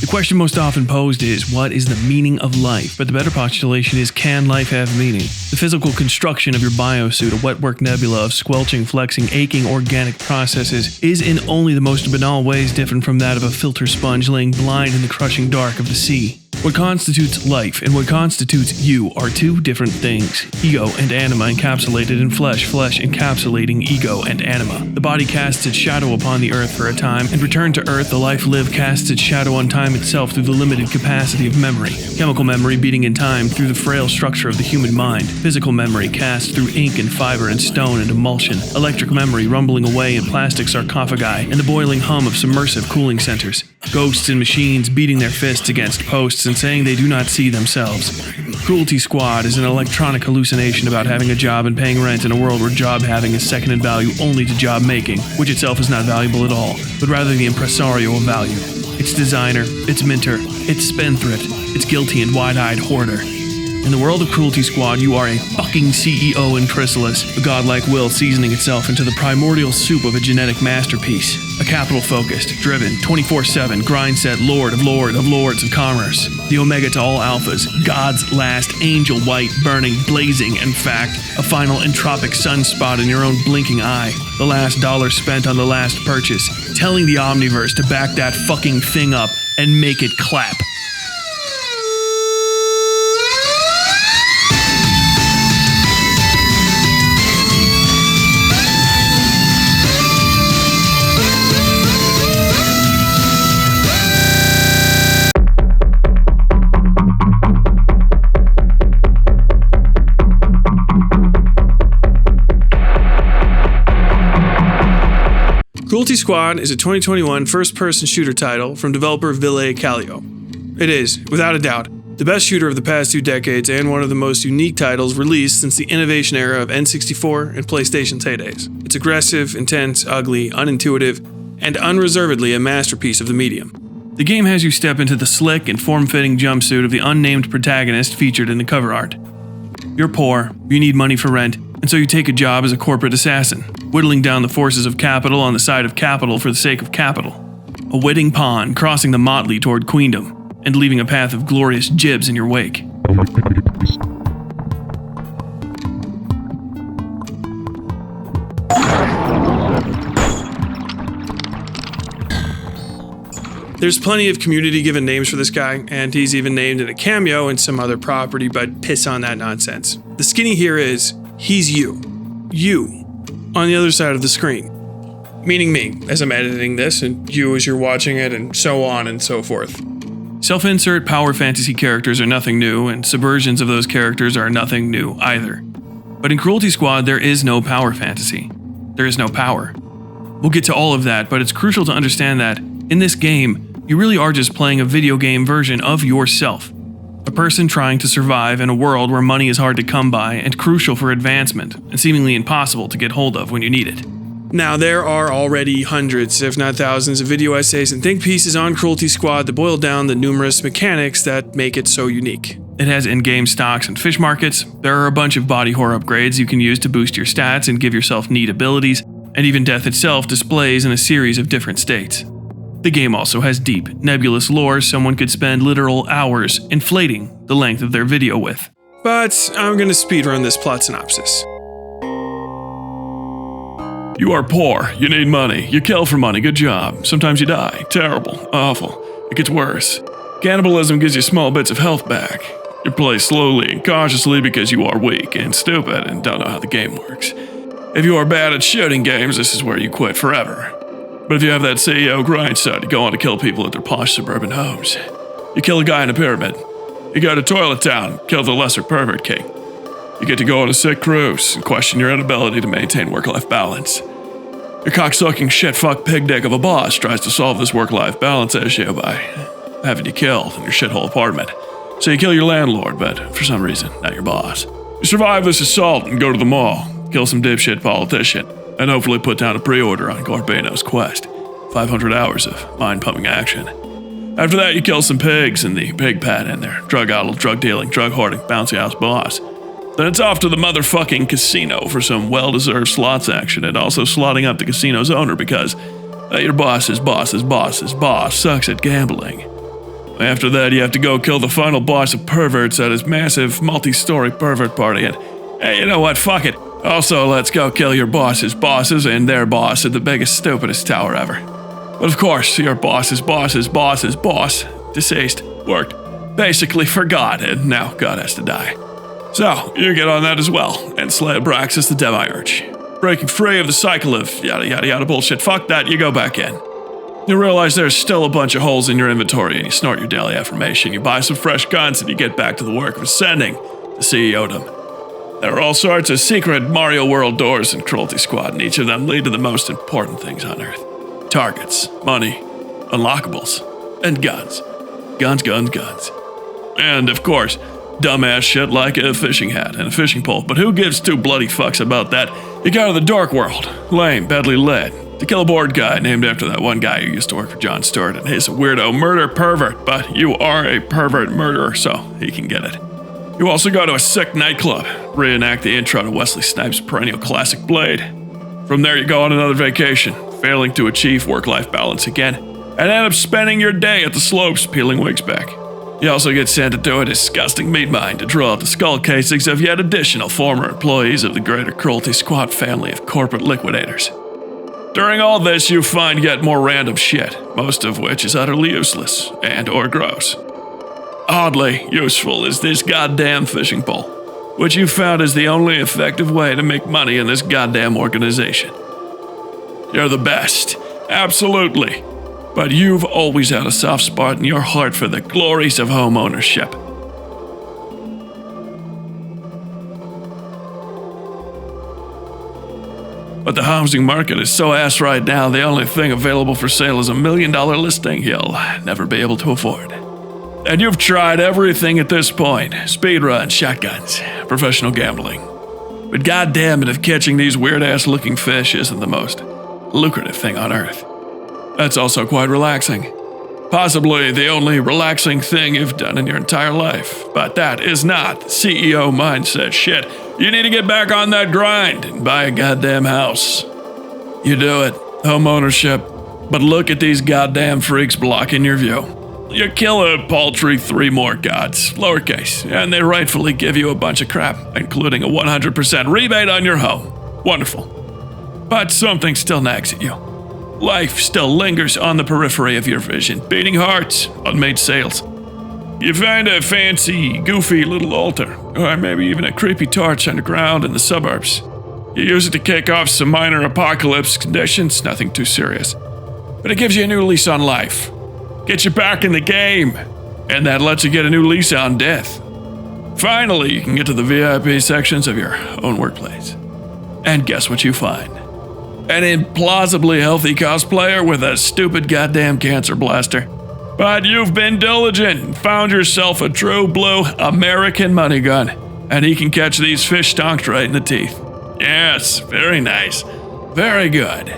question most often posed is, what is the meaning of life? But the better postulation is, can life have meaning? The physical construction of your biosuit, a wetwork nebula of squelching, flexing, aching organic processes, is in only the most banal ways different from that of a filter sponge laying blind in the crushing dark of the sea. What constitutes life and what constitutes you are two different things. Ego and anima encapsulated in flesh, flesh encapsulating ego and anima. The body casts its shadow upon the earth for a time, and returned to earth, the life lived casts its shadow on time itself through the limited capacity of memory. Chemical memory beating in time through the frail structure of the human mind. Physical memory cast through ink and fiber and stone and emulsion. Electric memory rumbling away in plastic sarcophagi and the boiling hum of submersive cooling centers. Ghosts and machines beating their fists against posts and saying they do not see themselves. Cruelty Squad is an electronic hallucination about having a job and paying rent in a world where job having is second in value only to job making, which itself is not valuable at all, but rather the impresario of value. Its designer, its minter, its spendthrift, its guilty and wide-eyed hoarder. In the world of Cruelty Squad, you are a fucking CEO in chrysalis, a godlike will seasoning itself into the primordial soup of a genetic masterpiece. A capital-focused, driven, 24/7, grind-set lord of lords of commerce. The omega to all alphas, God's last angel white, burning, blazing, in fact, a final entropic sunspot in your own blinking eye. The last dollar spent on the last purchase, telling the omniverse to back that fucking thing up and make it clap. Cruelty Squad is a 2021 first-person shooter title from developer Ville Kallio. It is, without a doubt, the best shooter of the past 2 decades and one of the most unique titles released since the innovation era of N64 and PlayStation's heydays. It's aggressive, intense, ugly, unintuitive, and unreservedly a masterpiece of the medium. The game has you step into the slick and form-fitting jumpsuit of the unnamed protagonist featured in the cover art. You're poor, you need money for rent, and so you take a job as a corporate assassin, whittling down the forces of capital on the side of capital for the sake of capital. A witting pawn crossing the motley toward queendom, and leaving a path of glorious jibs in your wake. There's plenty of community-given names for this guy, and he's even named in a cameo in some other property, but piss on that nonsense. The skinny here is, he's you. You. On the other side of the screen. Meaning me, as I'm editing this, and you as you're watching it, and so on and so forth. Self-insert power fantasy characters are nothing new, and subversions of those characters are nothing new either. But in Cruelty Squad, there is no power fantasy. There is no power. We'll get to all of that, but it's crucial to understand that, in this game, you really are just playing a video game version of yourself. A person trying to survive in a world where money is hard to come by and crucial for advancement, and seemingly impossible to get hold of when you need it. Now, there are already hundreds, if not thousands, of video essays and think pieces on Cruelty Squad that boil down the numerous mechanics that make it so unique. It has in-game stocks and fish markets, there are a bunch of body horror upgrades you can use to boost your stats and give yourself neat abilities, and even death itself displays in a series of different states. The game also has deep, nebulous lore someone could spend literal hours inflating the length of their video with. But I'm gonna speedrun this plot synopsis. You are poor, you need money, you kill for money, good job. Sometimes you die, terrible, awful, it gets worse. Cannibalism gives you small bits of health back. You play slowly and cautiously because you are weak and stupid and don't know how the game works. If you are bad at shooting games, this is where you quit forever. But if you have that CEO grindstone, you go on to kill people at their posh suburban homes. You kill a guy in a pyramid. You go to Toilet Town, kill the lesser pervert king. You get to go on a sick cruise and question your inability to maintain work-life balance. Your cocksucking shit-fuck pig dick of a boss tries to solve this work-life balance issue by having you killed in your shithole apartment. So you kill your landlord, but for some reason, not your boss. You survive this assault and go to the mall, kill some dipshit politician, and hopefully put down a pre-order on Gorpo's quest. 500 hours of mind-pumping action. After that, you kill some pigs in the pig pen and their drug-addled, drug-dealing, drug-hoarding, bouncy-house boss. Then it's off to the motherfucking casino for some well-deserved slots action and also slotting up the casino's owner because your boss's boss's boss's boss sucks at gambling. After that, you have to go kill the final boss of perverts at his massive multi-story pervert party. And hey, you know what? Fuck it. Also, let's go kill your boss's bosses and their boss at the biggest, stupidest tower ever. But of course, your boss's boss's boss's boss, deceased, worked, basically forgot, and now God has to die. So, you get on that as well, and slay Abraxas the Demiurge. Breaking free of the cycle of yada yada yada bullshit. Fuck that, you go back in. You realize there's still a bunch of holes in your inventory, and you snort your daily affirmation. You buy some fresh guns, and you get back to the work of ascending to CEOdom. There are all sorts of secret Mario World doors in Cruelty Squad, and each of them lead to the most important things on Earth. Targets, money, unlockables, and guns. Guns, guns, guns. And, of course, dumbass shit like a fishing hat and a fishing pole, but who gives two bloody fucks about that? You go to the dark world, lame, badly led, to kill a bored guy named after that one guy who used to work for Jon Stewart, and he's a weirdo murder pervert, but you are a pervert murderer, so he can get it. You also go to a sick nightclub, reenact the intro to Wesley Snipes' perennial classic Blade. From there you go on another vacation, failing to achieve work-life balance again, and end up spending your day at the slopes peeling wigs back. You also get sent into a disgusting meat mine to draw out the skull casings of yet additional former employees of the greater Cruelty Squad family of corporate liquidators. During all this, you find yet more random shit, most of which is utterly useless and or gross. Oddly useful is this goddamn fishing pole, which you found is the only effective way to make money in this goddamn organization. You're the best, absolutely, but you've always had a soft spot in your heart for the glories of home ownership. But the housing market is so ass right now, the only thing available for sale is $1 million listing you'll never be able to afford. And you've tried everything at this point. Speedruns, shotguns, professional gambling. But goddamn it if catching these weird-ass looking fish isn't the most lucrative thing on Earth. That's also quite relaxing. Possibly the only relaxing thing you've done in your entire life. But that is not CEO mindset shit. You need to get back on that grind and buy a goddamn house. You do it. Home ownership. But look at these goddamn freaks blocking your view. You kill a paltry 3 more gods, lowercase, and they rightfully give you a bunch of crap, including a 100% rebate on your home. Wonderful. But something still nags at you. Life still lingers on the periphery of your vision, beating hearts, unmade sales. You find a fancy, goofy little altar, or maybe even a creepy torch underground in the suburbs. You use it to kick off some minor apocalypse conditions, nothing too serious. But it gives you a new lease on life. Gets you back in the game, and that lets you get a new lease on death. Finally, you can get to the VIP sections of your own workplace. And guess what you find? An implausibly healthy cosplayer with a stupid goddamn cancer blaster. But you've been diligent and found yourself a true blue American money gun, and he can catch these fish stonked right in the teeth. Yes, very nice. Very good.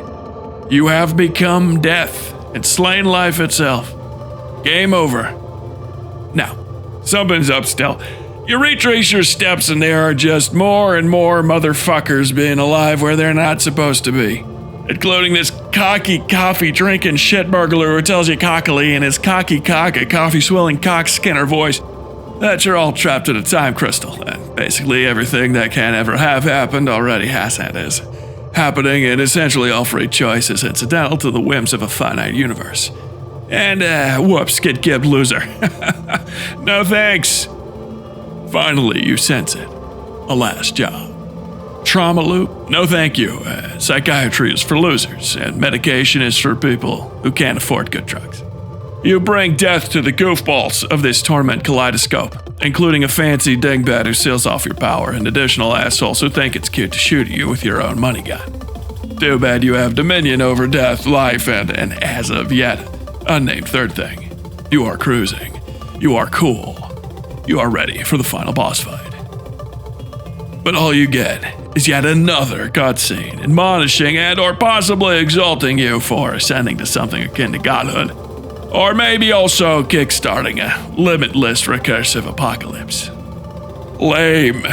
You have become death and slain life itself. Game over. Now, something's up still. You retrace your steps and there are just more and more motherfuckers being alive where they're not supposed to be. Including this cocky coffee-drinking shit burglar who tells you cockily in his cocky cock a coffee-swilling cock Skinner voice that you're all trapped in a time crystal, and basically everything that can ever have happened already has and is happening, and essentially all free choice is incidental to the whims of a finite universe. And, whoops, get gibbed loser. No thanks. Finally, you sense it. A last job. Trauma loop? No thank you. Psychiatry is for losers, and medication is for people who can't afford good drugs. You bring death to the goofballs of this torment kaleidoscope, including a fancy dingbat who seals off your power and additional assholes who think it's cute to shoot at you with your own money gun. Too bad you have dominion over death, life, and as of yet, unnamed third thing. You are cruising. You are cool. You are ready for the final boss fight. But all you get is yet another cutscene, admonishing and or possibly exalting you for ascending to something akin to godhood. Or maybe also kickstarting a limitless recursive apocalypse. Lame.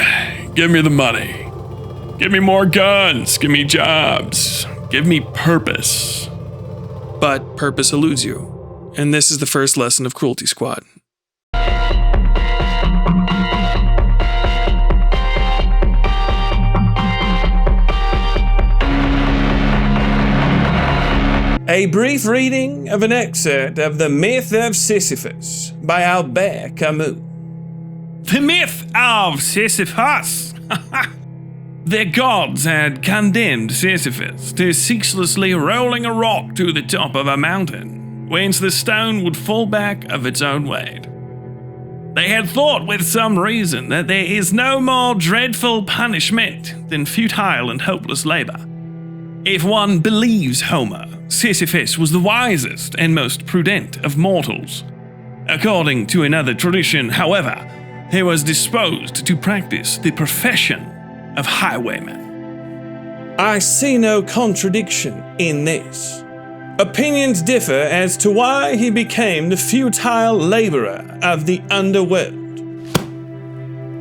Give me the money. Give me more guns. Give me jobs. Give me purpose. But purpose eludes you, and this is the first lesson of Cruelty Squad. A brief reading of an excerpt of The Myth of Sisyphus by Albert Camus. The myth of Sisyphus. The gods had condemned Sisyphus to ceaselessly rolling a rock to the top of a mountain, whence the stone would fall back of its own weight. They had thought with some reason that there is no more dreadful punishment than futile and hopeless labor. If one believes Homer, Sisyphus was the wisest and most prudent of mortals. According to another tradition, however, he was disposed to practice the profession of highwayman. I see no contradiction in this. Opinions differ as to why he became the futile laborer of the underworld.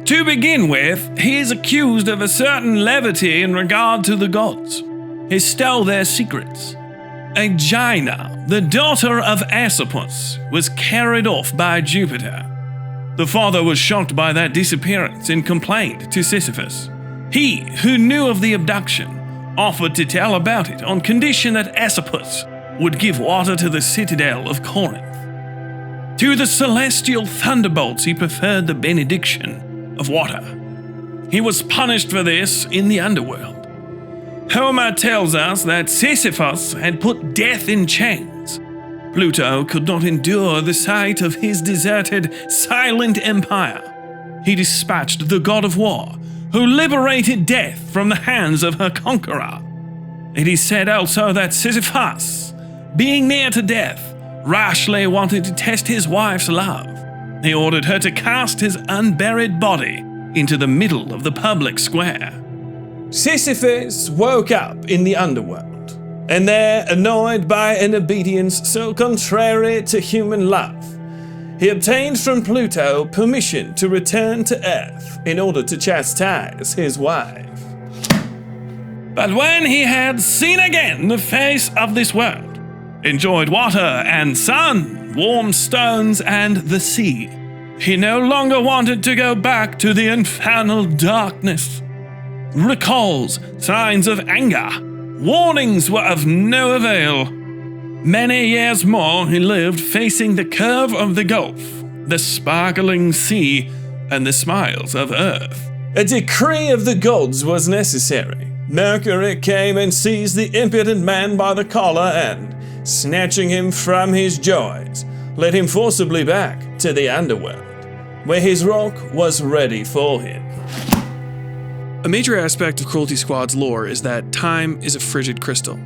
To begin with, he is accused of a certain levity in regard to the gods. He stole their secrets. Aegina, the daughter of Asopus, was carried off by Jupiter. The father was shocked by that disappearance and complained to Sisyphus. He, who knew of the abduction, offered to tell about it on condition that Asopus would give water to the citadel of Corinth. To the celestial thunderbolts he preferred the benediction of water. He was punished for this in the underworld. Homer tells us that Sisyphus had put death in chains. Pluto could not endure the sight of his deserted, silent empire. He dispatched the god of war, who liberated death from the hands of her conqueror. It is said also that Sisyphus, being near to death, rashly wanted to test his wife's love. He ordered her to cast his unburied body into the middle of the public square. Sisyphus woke up in the underworld, and there, annoyed by an obedience so contrary to human love, he obtained from Pluto permission to return to Earth in order to chastise his wife. But when he had seen again the face of this world, enjoyed water and sun, warm stones and the sea, he no longer wanted to go back to the infernal darkness. Recalls, signs of anger, warnings were of no avail. Many years more he lived facing the curve of the gulf, the sparkling sea, and the smiles of earth. A decree of the gods was necessary. Mercury came and seized the impudent man by the collar and, snatching him from his joys, led him forcibly back to the underworld, where his rock was ready for him. A major aspect of Cruelty Squad's lore is that time is a frigid crystal.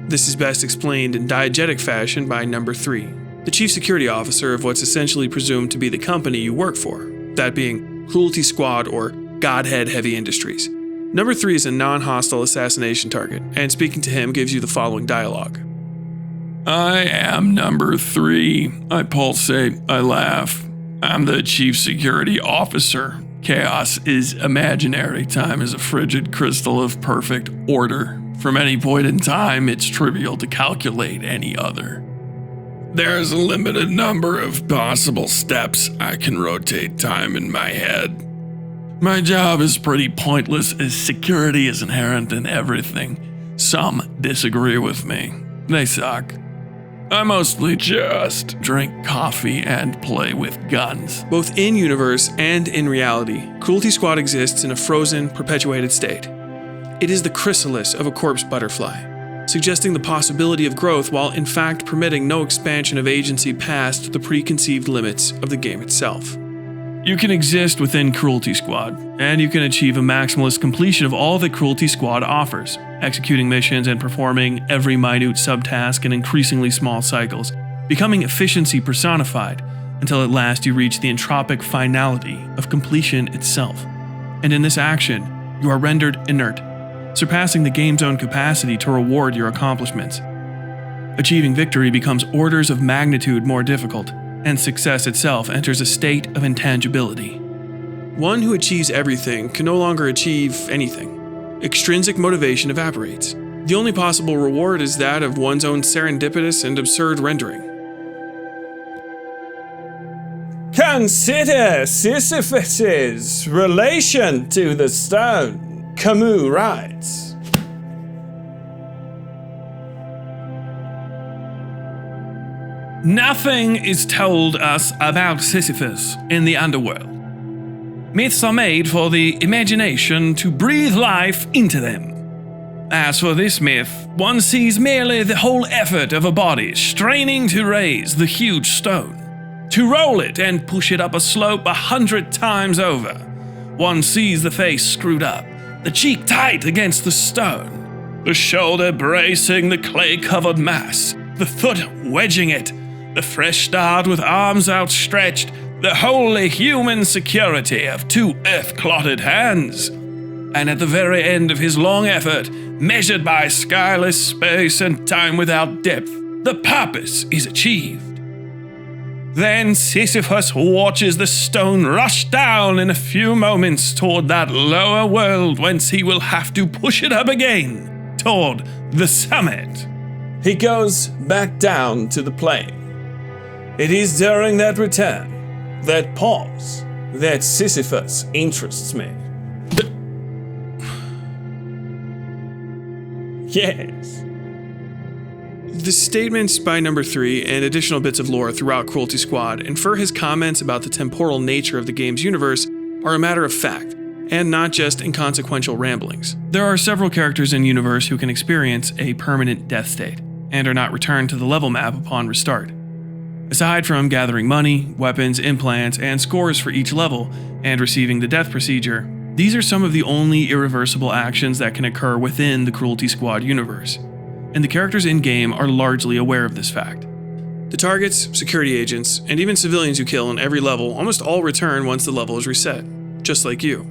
This is best explained in diegetic fashion by Number 3, the chief security officer of what's essentially presumed to be the company you work for, that being Cruelty Squad or Godhead Heavy Industries. Number 3 is a non-hostile assassination target, and speaking to him gives you the following dialogue. I am Number 3. I pulsate, I laugh. I'm the chief security officer. Chaos is imaginary. Time is a frigid crystal of perfect order. From any point in time, it's trivial to calculate any other. There's a limited number of possible steps I can rotate time in my head. My job is pretty pointless as security is inherent in everything. Some disagree with me. They suck. I mostly just drink coffee and play with guns. Both in universe and in reality, Cruelty Squad exists in a frozen, perpetuated state. It is the chrysalis of a corpse butterfly, suggesting the possibility of growth while in fact permitting no expansion of agency past the preconceived limits of the game itself. You can exist within Cruelty Squad, and you can achieve a maximalist completion of all that Cruelty Squad offers, executing missions and performing every minute subtask in increasingly small cycles, becoming efficiency personified, until at last you reach the entropic finality of completion itself. And in this action, you are rendered inert, surpassing the game's own capacity to reward your accomplishments. Achieving victory becomes orders of magnitude more difficult, and success itself enters a state of intangibility. One who achieves everything can no longer achieve anything. Extrinsic motivation evaporates. The only possible reward is that of one's own serendipitous and absurd rendering. Consider Sisyphus's relation to the stone, Camus writes. Nothing is told us about Sisyphus in the underworld. Myths are made for the imagination to breathe life into them. As for this myth, one sees merely the whole effort of a body straining to raise the huge stone, to roll it and push it up a slope 100 times over. One sees the face screwed up, the cheek tight against the stone, the shoulder bracing the clay-covered mass, the foot wedging it, the fresh start with arms outstretched, the wholly human security of two earth-clotted hands. And at the very end of his long effort, measured by skyless space and time without depth, the purpose is achieved. Then Sisyphus watches the stone rush down in a few moments toward that lower world whence he will have to push it up again, toward the summit. He goes back down to the plain. It is during that return, that pause, that Sisyphus interests me. Yes. The statements by number 3 and additional bits of lore throughout Cruelty Squad infer his comments about the temporal nature of the game's universe are a matter of fact, and not just inconsequential ramblings. There are several characters in the universe who can experience a permanent death state, and are not returned to the level map upon restart. Aside from gathering money, weapons, implants, and scores for each level, and receiving the death procedure, these are some of the only irreversible actions that can occur within the Cruelty Squad universe, and the characters in-game are largely aware of this fact. The targets, security agents, and even civilians you kill in every level almost all return once the level is reset, just like you.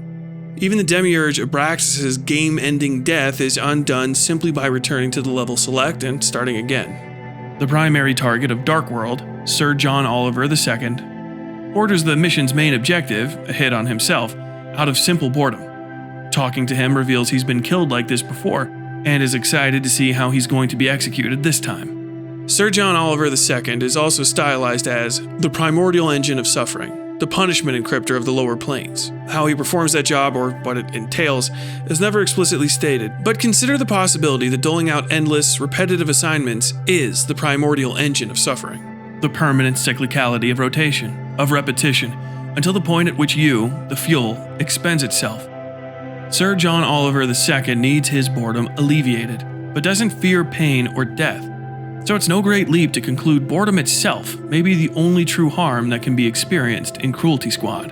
Even the demiurge Abraxas' game-ending death is undone simply by returning to the level select and starting again. The primary target of Dark World, Sir John Oliver II, orders the mission's main objective, a hit on himself, out of simple boredom. Talking to him reveals he's been killed like this before, and is excited to see how he's going to be executed this time. Sir John Oliver II is also stylized as the primordial engine of suffering, the punishment encryptor of the lower planes. How he performs that job, or what it entails, is never explicitly stated, but consider the possibility that doling out endless, repetitive assignments is the primordial engine of suffering. The permanent cyclicality of rotation, of repetition, until the point at which you, the fuel, expends itself. Sir John Oliver II needs his boredom alleviated, but doesn't fear pain or death. So it's no great leap to conclude boredom itself may be the only true harm that can be experienced in Cruelty Squad.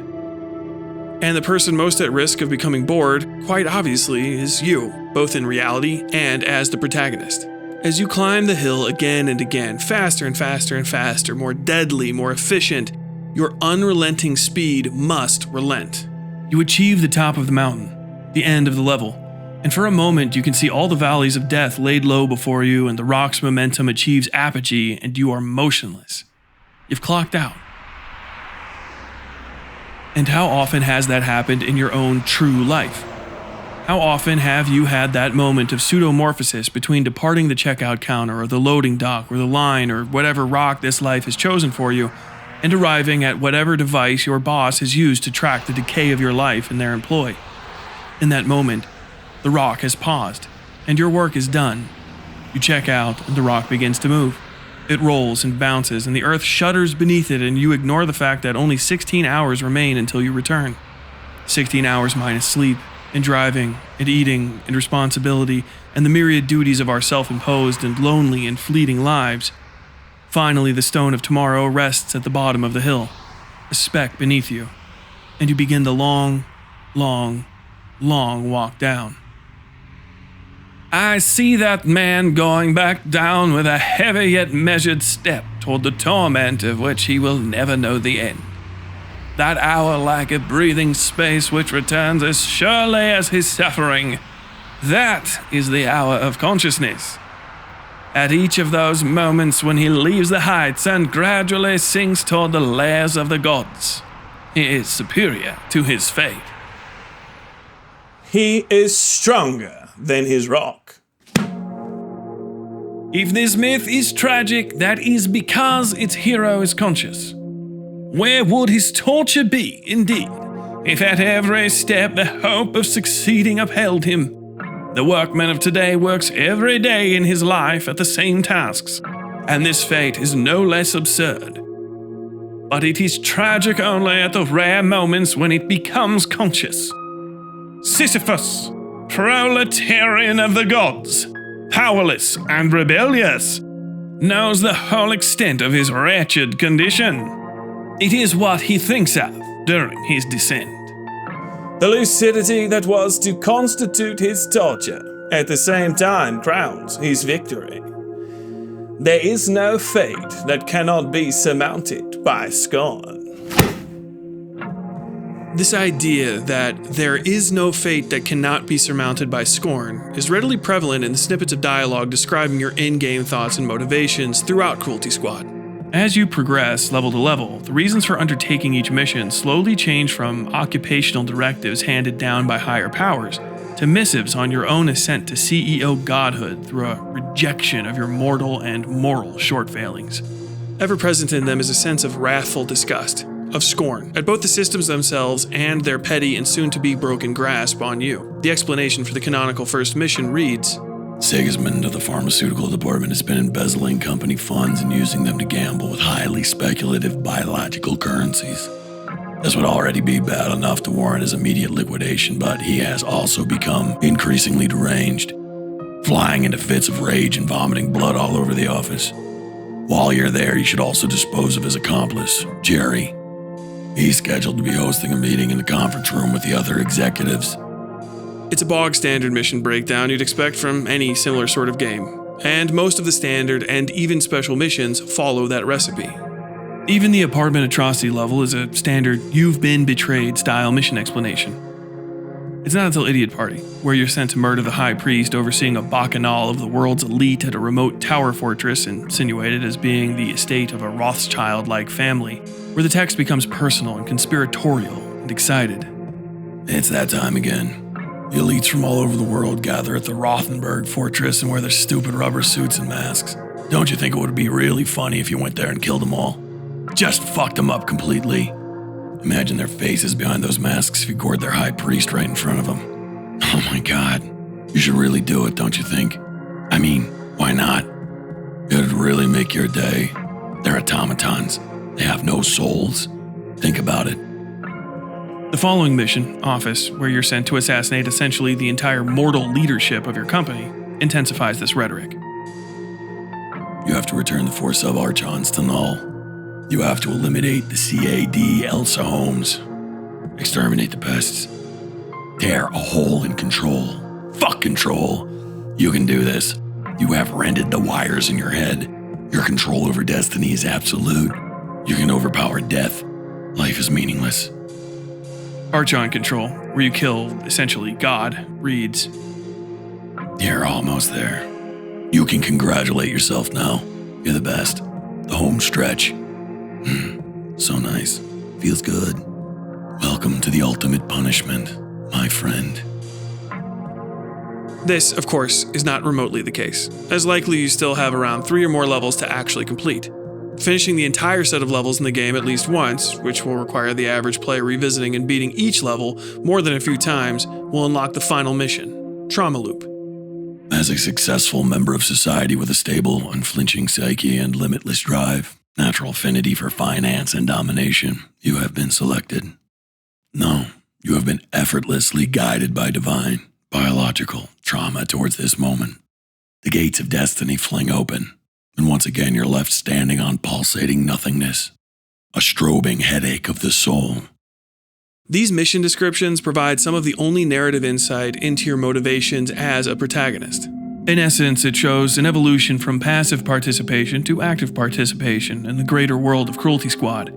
And the person most at risk of becoming bored, quite obviously, is you, both in reality and as the protagonist. As you climb the hill again and again, faster and faster and faster, more deadly, more efficient, your unrelenting speed must relent. You achieve the top of the mountain, the end of the level, and for a moment you can see all the valleys of death laid low before you, and the rock's momentum achieves apogee and you are motionless. You've clocked out. And how often has that happened in your own true life? How often have you had that moment of pseudomorphosis between departing the checkout counter or the loading dock or the line or whatever rock this life has chosen for you, and arriving at whatever device your boss has used to track the decay of your life in their employ? In that moment, the rock has paused, and your work is done. You check out, and the rock begins to move. It rolls and bounces, and the earth shudders beneath it, and you ignore the fact that only 16 hours remain until you return. 16 hours minus sleep, and driving, and eating, and responsibility, and the myriad duties of our self-imposed and lonely and fleeting lives. Finally, the stone of tomorrow rests at the bottom of the hill, a speck beneath you, and you begin the long walk down. I see that man going back down with a heavy yet measured step toward the torment of which he will never know the end. That hour like a breathing space which returns as surely as his suffering. That is the hour of consciousness. At each of those moments when he leaves the heights and gradually sinks toward the lairs of the gods, he is superior to his fate. He is stronger than his rock. If this myth is tragic, that is because its hero is conscious. Where would his torture be, indeed, if at every step the hope of succeeding upheld him? The workman of today works every day in his life at the same tasks, and this fate is no less absurd. But it is tragic only at the rare moments when it becomes conscious. Sisyphus, proletarian of the gods, powerless and rebellious, knows the whole extent of his wretched condition. It is what he thinks of during his descent. The lucidity that was to constitute his torture at the same time crowns his victory. There is no fate that cannot be surmounted by scorn. This idea that there is no fate that cannot be surmounted by scorn is readily prevalent in the snippets of dialogue describing your in-game thoughts and motivations throughout Cruelty Squad. As you progress level to level, the reasons for undertaking each mission slowly change from occupational directives handed down by higher powers to missives on your own ascent to CEO godhood through a rejection of your mortal and moral short failings. Ever present in them is a sense of wrathful disgust, of scorn, at both the systems themselves and their petty and soon-to-be broken grasp on you. The explanation for the canonical first mission reads, Sigismund of the pharmaceutical department has been embezzling company funds and using them to gamble with highly speculative biological currencies. This would already be bad enough to warrant his immediate liquidation, but he has also become increasingly deranged, flying into fits of rage and vomiting blood all over the office. While you're there, you should also dispose of his accomplice, Jerry. He's scheduled to be hosting a meeting in the conference room with the other executives. It's a bog standard mission breakdown you'd expect from any similar sort of game, and most of the standard and even special missions follow that recipe. Even the apartment atrocity level is a standard you've been betrayed style mission explanation. It's not until Idiot Party, where you're sent to murder the high priest overseeing a bacchanal of the world's elite at a remote tower fortress insinuated as being the estate of a Rothschild-like family, where the text becomes personal and conspiratorial and excited. It's that time again. The elites from all over the world gather at the Rothenburg fortress and wear their stupid rubber suits and masks. Don't you think it would be really funny if you went there and killed them all? Just fucked them up completely. Imagine their faces behind those masks if you gored their high priest right in front of them. Oh my god. You should really do it, don't you think? I mean, why not? It'd really make your day. They're automatons. They have no souls. Think about it. The following mission, Office, where you're sent to assassinate essentially the entire mortal leadership of your company, intensifies this rhetoric. You have to return the 4 sub-archons to Null. You have to eliminate the CAD Elsa Holmes. Exterminate the pests. Tear a hole in control. Fuck control. You can do this. You have rended the wires in your head. Your control over destiny is absolute. You can overpower death. Life is meaningless. Archon Control, where you kill, essentially, God, reads, You're almost there. You can congratulate yourself now. You're the best. The home stretch. So nice. Feels good. Welcome to the ultimate punishment, my friend. This, of course, is not remotely the case, as likely you still have around 3 or more levels to actually complete. Finishing the entire set of levels in the game at least once, which will require the average player revisiting and beating each level more than a few times, will unlock the final mission, Trauma Loop. As a successful member of society with a stable, unflinching psyche and limitless drive, natural affinity for finance and domination, you have been selected. No, you have been effortlessly guided by divine, biological trauma towards this moment. The gates of destiny fling open, and once again you're left standing on pulsating nothingness, a strobing headache of the soul. These mission descriptions provide some of the only narrative insight into your motivations as a protagonist. In essence, it shows an evolution from passive participation to active participation in the greater world of Cruelty Squad.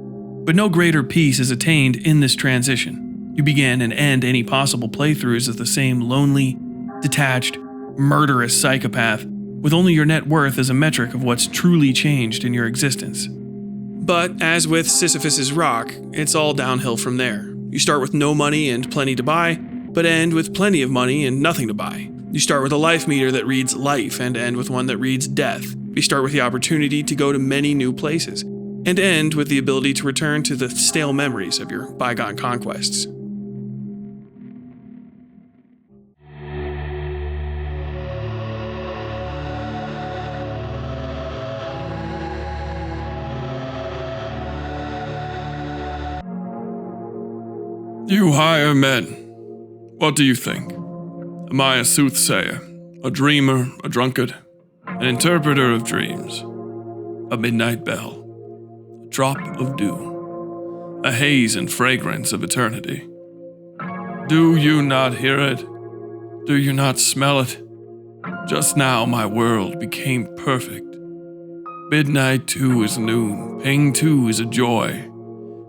But no greater peace is attained in this transition. You begin and end any possible playthroughs as the same lonely, detached, murderous psychopath, with only your net worth as a metric of what's truly changed in your existence. But as with Sisyphus's rock, it's all downhill from there. You start with no money and plenty to buy, but end with plenty of money and nothing to buy. You start with a life meter that reads life and end with one that reads death. You start with the opportunity to go to many new places. and end with the ability to return to the stale memories of your bygone conquests. You higher men, what do you think? Am I a soothsayer, a dreamer, a drunkard, an interpreter of dreams, a midnight bell, a drop of dew, a haze and fragrance of eternity? Do you not hear it? Do you not smell it? Just now my world became perfect. Midnight too is noon, pain too is a joy,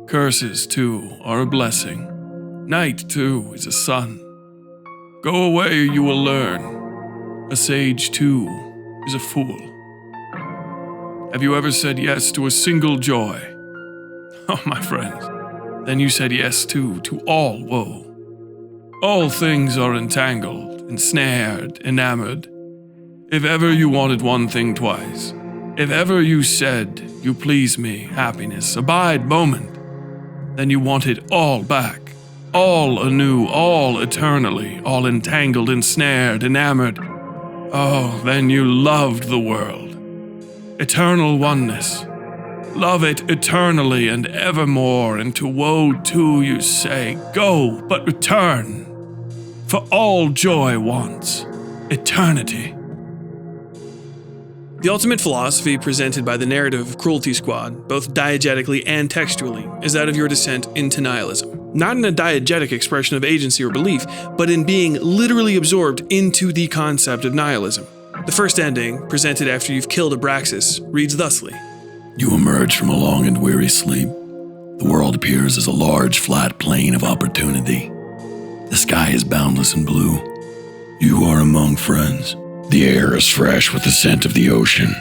curses too are a blessing. Night, too, is a sun. Go away, you will learn. A sage, too, is a fool. Have you ever said yes to a single joy? Oh, my friends, then you said yes, too, to all woe. All things are entangled, ensnared, enamored. If ever you wanted one thing twice, if ever you said, you please me, happiness, abide moment, then you wanted all back. All anew, all eternally, all entangled, ensnared, enamored. Oh, then you loved the world. Eternal oneness. Love it eternally and evermore, and to woe too you say, go, but return. For all joy wants eternity. The ultimate philosophy presented by the narrative of Cruelty Squad, both diegetically and textually, is that of your descent into nihilism. Not in a diegetic expression of agency or belief, but in being literally absorbed into the concept of nihilism. The first ending, presented after you've killed Abraxas, reads thusly. You emerge from a long and weary sleep. The world appears as a large, flat plain of opportunity. The sky is boundless and blue. You are among friends. The air is fresh with the scent of the ocean.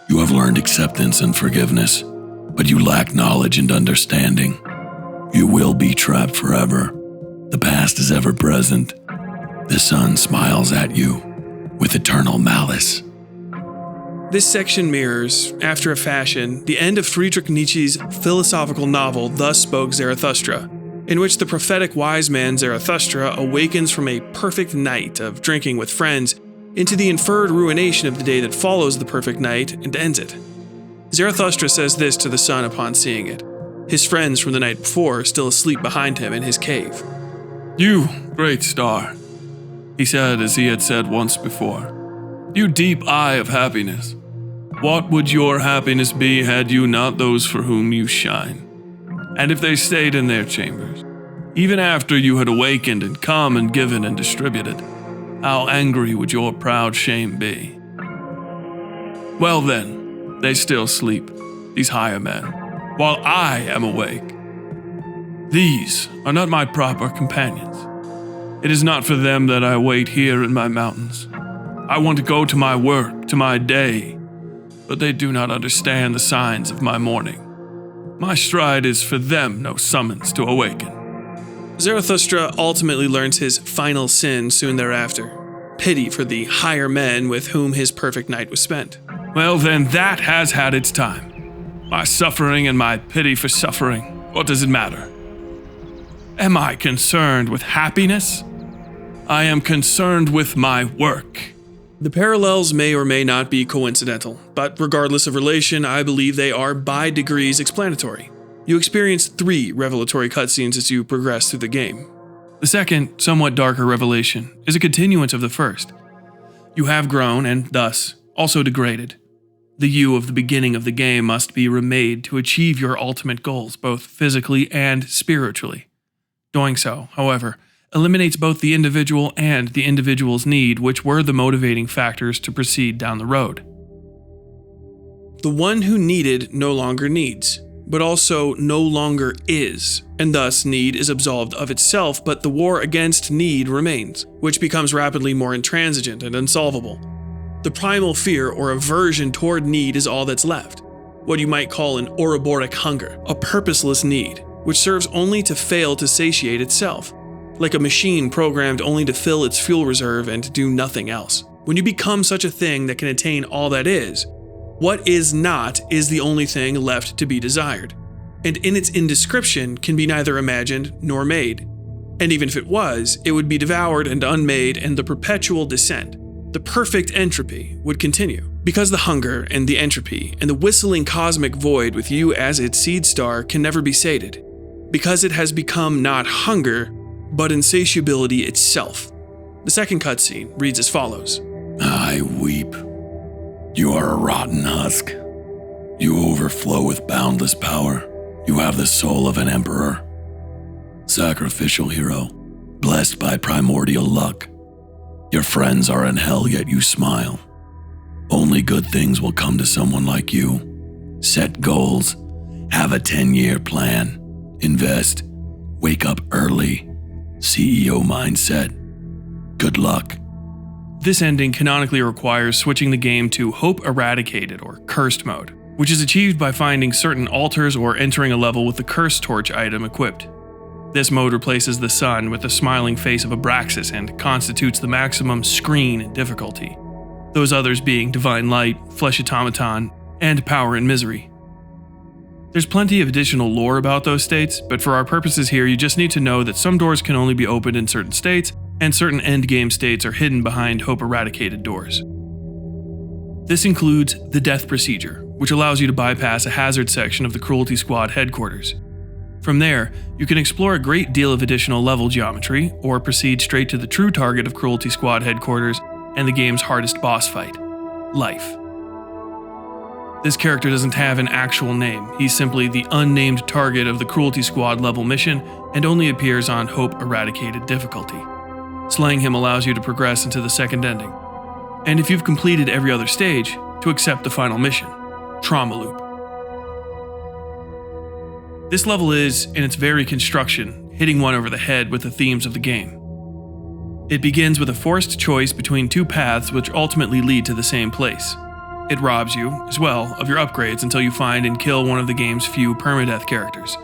You have learned acceptance and forgiveness, but you lack knowledge and understanding. You will be trapped forever. The past is ever present. The sun smiles at you with eternal malice. This section mirrors, after a fashion, the end of Friedrich Nietzsche's philosophical novel Thus Spoke Zarathustra, in which the prophetic wise man Zarathustra awakens from a perfect night of drinking with friends into the inferred ruination of the day that follows the perfect night and ends it. Zarathustra says this to the sun upon seeing it. His friends from the night before still asleep behind him in his cave. You, great star, he said as he had said once before. You deep eye of happiness. What would your happiness be had you not those for whom you shine? And if they stayed in their chambers, even after you had awakened and come and given and distributed, how angry would your proud shame be? Well then, they still sleep, these higher men, while I am awake. These are not my proper companions. It is not for them that I wait here in my mountains. I want to go to my work, to my day, but they do not understand the signs of my morning. My stride is for them no summons to awaken. Zarathustra ultimately learns his final sin soon thereafter, pity for the higher men with whom his perfect night was spent. Well then, that has had its time. My suffering and my pity for suffering, what does it matter? Am I concerned with happiness? I am concerned with my work. The parallels may or may not be coincidental, but regardless of relation, I believe they are by degrees explanatory. You experience 3 revelatory cutscenes as you progress through the game. The second, somewhat darker revelation is a continuance of the first. You have grown and, thus, also degraded. The you of the beginning of the game must be remade to achieve your ultimate goals, both physically and spiritually. Doing so, however, eliminates both the individual and the individual's need, which were the motivating factors to proceed down the road. The one who needed no longer needs, but also no longer is, and thus need is absolved of itself, but the war against need remains, which becomes rapidly more intransigent and unsolvable. The primal fear or aversion toward need is all that's left, what you might call an Ouroboros hunger, a purposeless need, which serves only to fail to satiate itself, like a machine programmed only to fill its fuel reserve and do nothing else. When you become such a thing that can attain all that is, What is not is the only thing left to be desired, and in its indescription can be neither imagined nor made. And even if it was, it would be devoured and unmade, and the perpetual descent, the perfect entropy, would continue. Because the hunger and the entropy and the whistling cosmic void with you as its seed star can never be sated. Because it has become not hunger, but insatiability itself. The second cutscene reads as follows. I weep. You are a rotten husk. You overflow with boundless power. You have the soul of an emperor. Sacrificial hero, blessed by primordial luck. Your friends are in hell, yet you smile. Only good things will come to someone like you. Set goals. Have a 10-year plan. Invest. Wake up early. CEO mindset. Good luck. This ending canonically requires switching the game to Hope Eradicated or Cursed mode, which is achieved by finding certain altars or entering a level with the Curse Torch item equipped. This mode replaces the sun with the smiling face of Abraxas and constitutes the maximum screen difficulty, those others being Divine Light, Flesh Automaton, and Power and Misery. There's plenty of additional lore about those states, but for our purposes here you just need to know that some doors can only be opened in certain states, and certain endgame states are hidden behind Hope Eradicated doors. This includes the Death Procedure, which allows you to bypass a hazard section of the Cruelty Squad headquarters. From there, you can explore a great deal of additional level geometry, or proceed straight to the true target of Cruelty Squad headquarters and the game's hardest boss fight, life. This character doesn't have an actual name, he's simply the unnamed target of the Cruelty Squad level mission and only appears on Hope Eradicated difficulty. Slaying him allows you to progress into the second ending, and if you've completed every other stage, to accept the final mission, Trauma Loop. This level is, in its very construction, hitting one over the head with the themes of the game. It begins with a forced choice between two paths which ultimately lead to the same place. It robs you, as well, of your upgrades until you find and kill one of the game's few permadeath characters.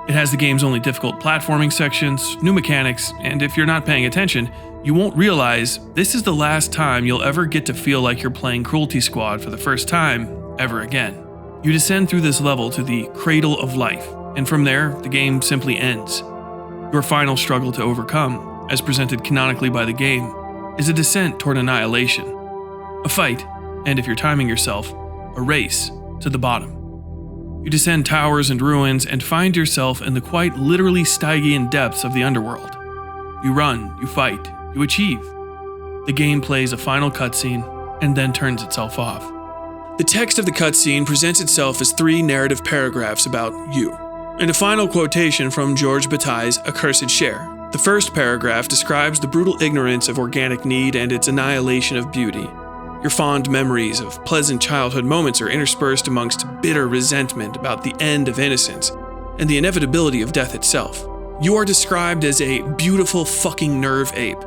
It has the game's only difficult platforming sections, new mechanics, and if you're not paying attention, you won't realize this is the last time you'll ever get to feel like you're playing Cruelty Squad for the first time, ever again. You descend through this level to the Cradle of Life, and from there, the game simply ends. Your final struggle to overcome, as presented canonically by the game, is a descent toward annihilation. A fight, and if you're timing yourself, a race to the bottom. You descend towers and ruins and find yourself in the quite literally Stygian depths of the underworld. You run, you fight, you achieve. The game plays a final cutscene and then turns itself off. The text of the cutscene presents itself as 3 narrative paragraphs about you, and a final quotation from George Bataille's Accursed Share. The first paragraph describes the brutal ignorance of organic need and its annihilation of beauty. Your fond memories of pleasant childhood moments are interspersed amongst bitter resentment about the end of innocence and the inevitability of death itself. You are described as a beautiful fucking nerve ape,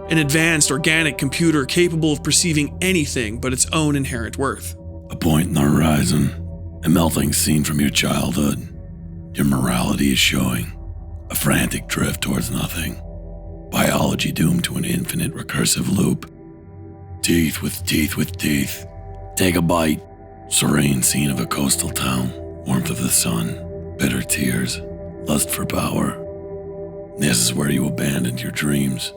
an advanced organic computer capable of perceiving anything but its own inherent worth. A point in the horizon, a melting scene from your childhood. Your morality is showing, a frantic drift towards nothing. Biology doomed to an infinite recursive loop. Teeth with teeth with teeth. Take a bite. Serene scene of a coastal town. Warmth of the sun. Bitter tears. Lust for power. This is where you abandoned your dreams.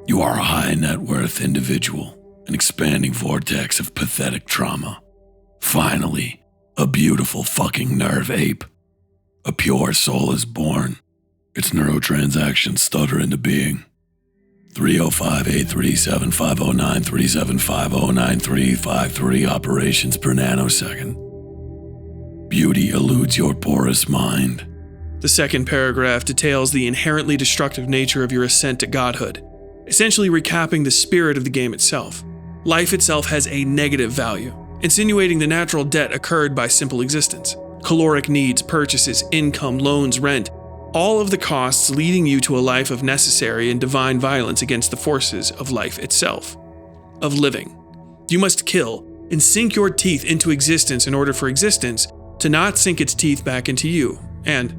You are a high net worth individual. An expanding vortex of pathetic trauma. Finally, a beautiful fucking nerve ape. A pure soul is born. Its neurotransactions stutter into being. 305-837-509-375-09353 operations per nanosecond. Beauty eludes your porous mind. The second paragraph details the inherently destructive nature of your ascent to godhood, essentially recapping the spirit of the game itself. Life itself has a negative value, insinuating the natural debt incurred by simple existence. Caloric needs, purchases, income, loans, rent, all of the costs leading you to a life of necessary and divine violence against the forces of life itself, of living. You must kill and sink your teeth into existence in order for existence to not sink its teeth back into you, and,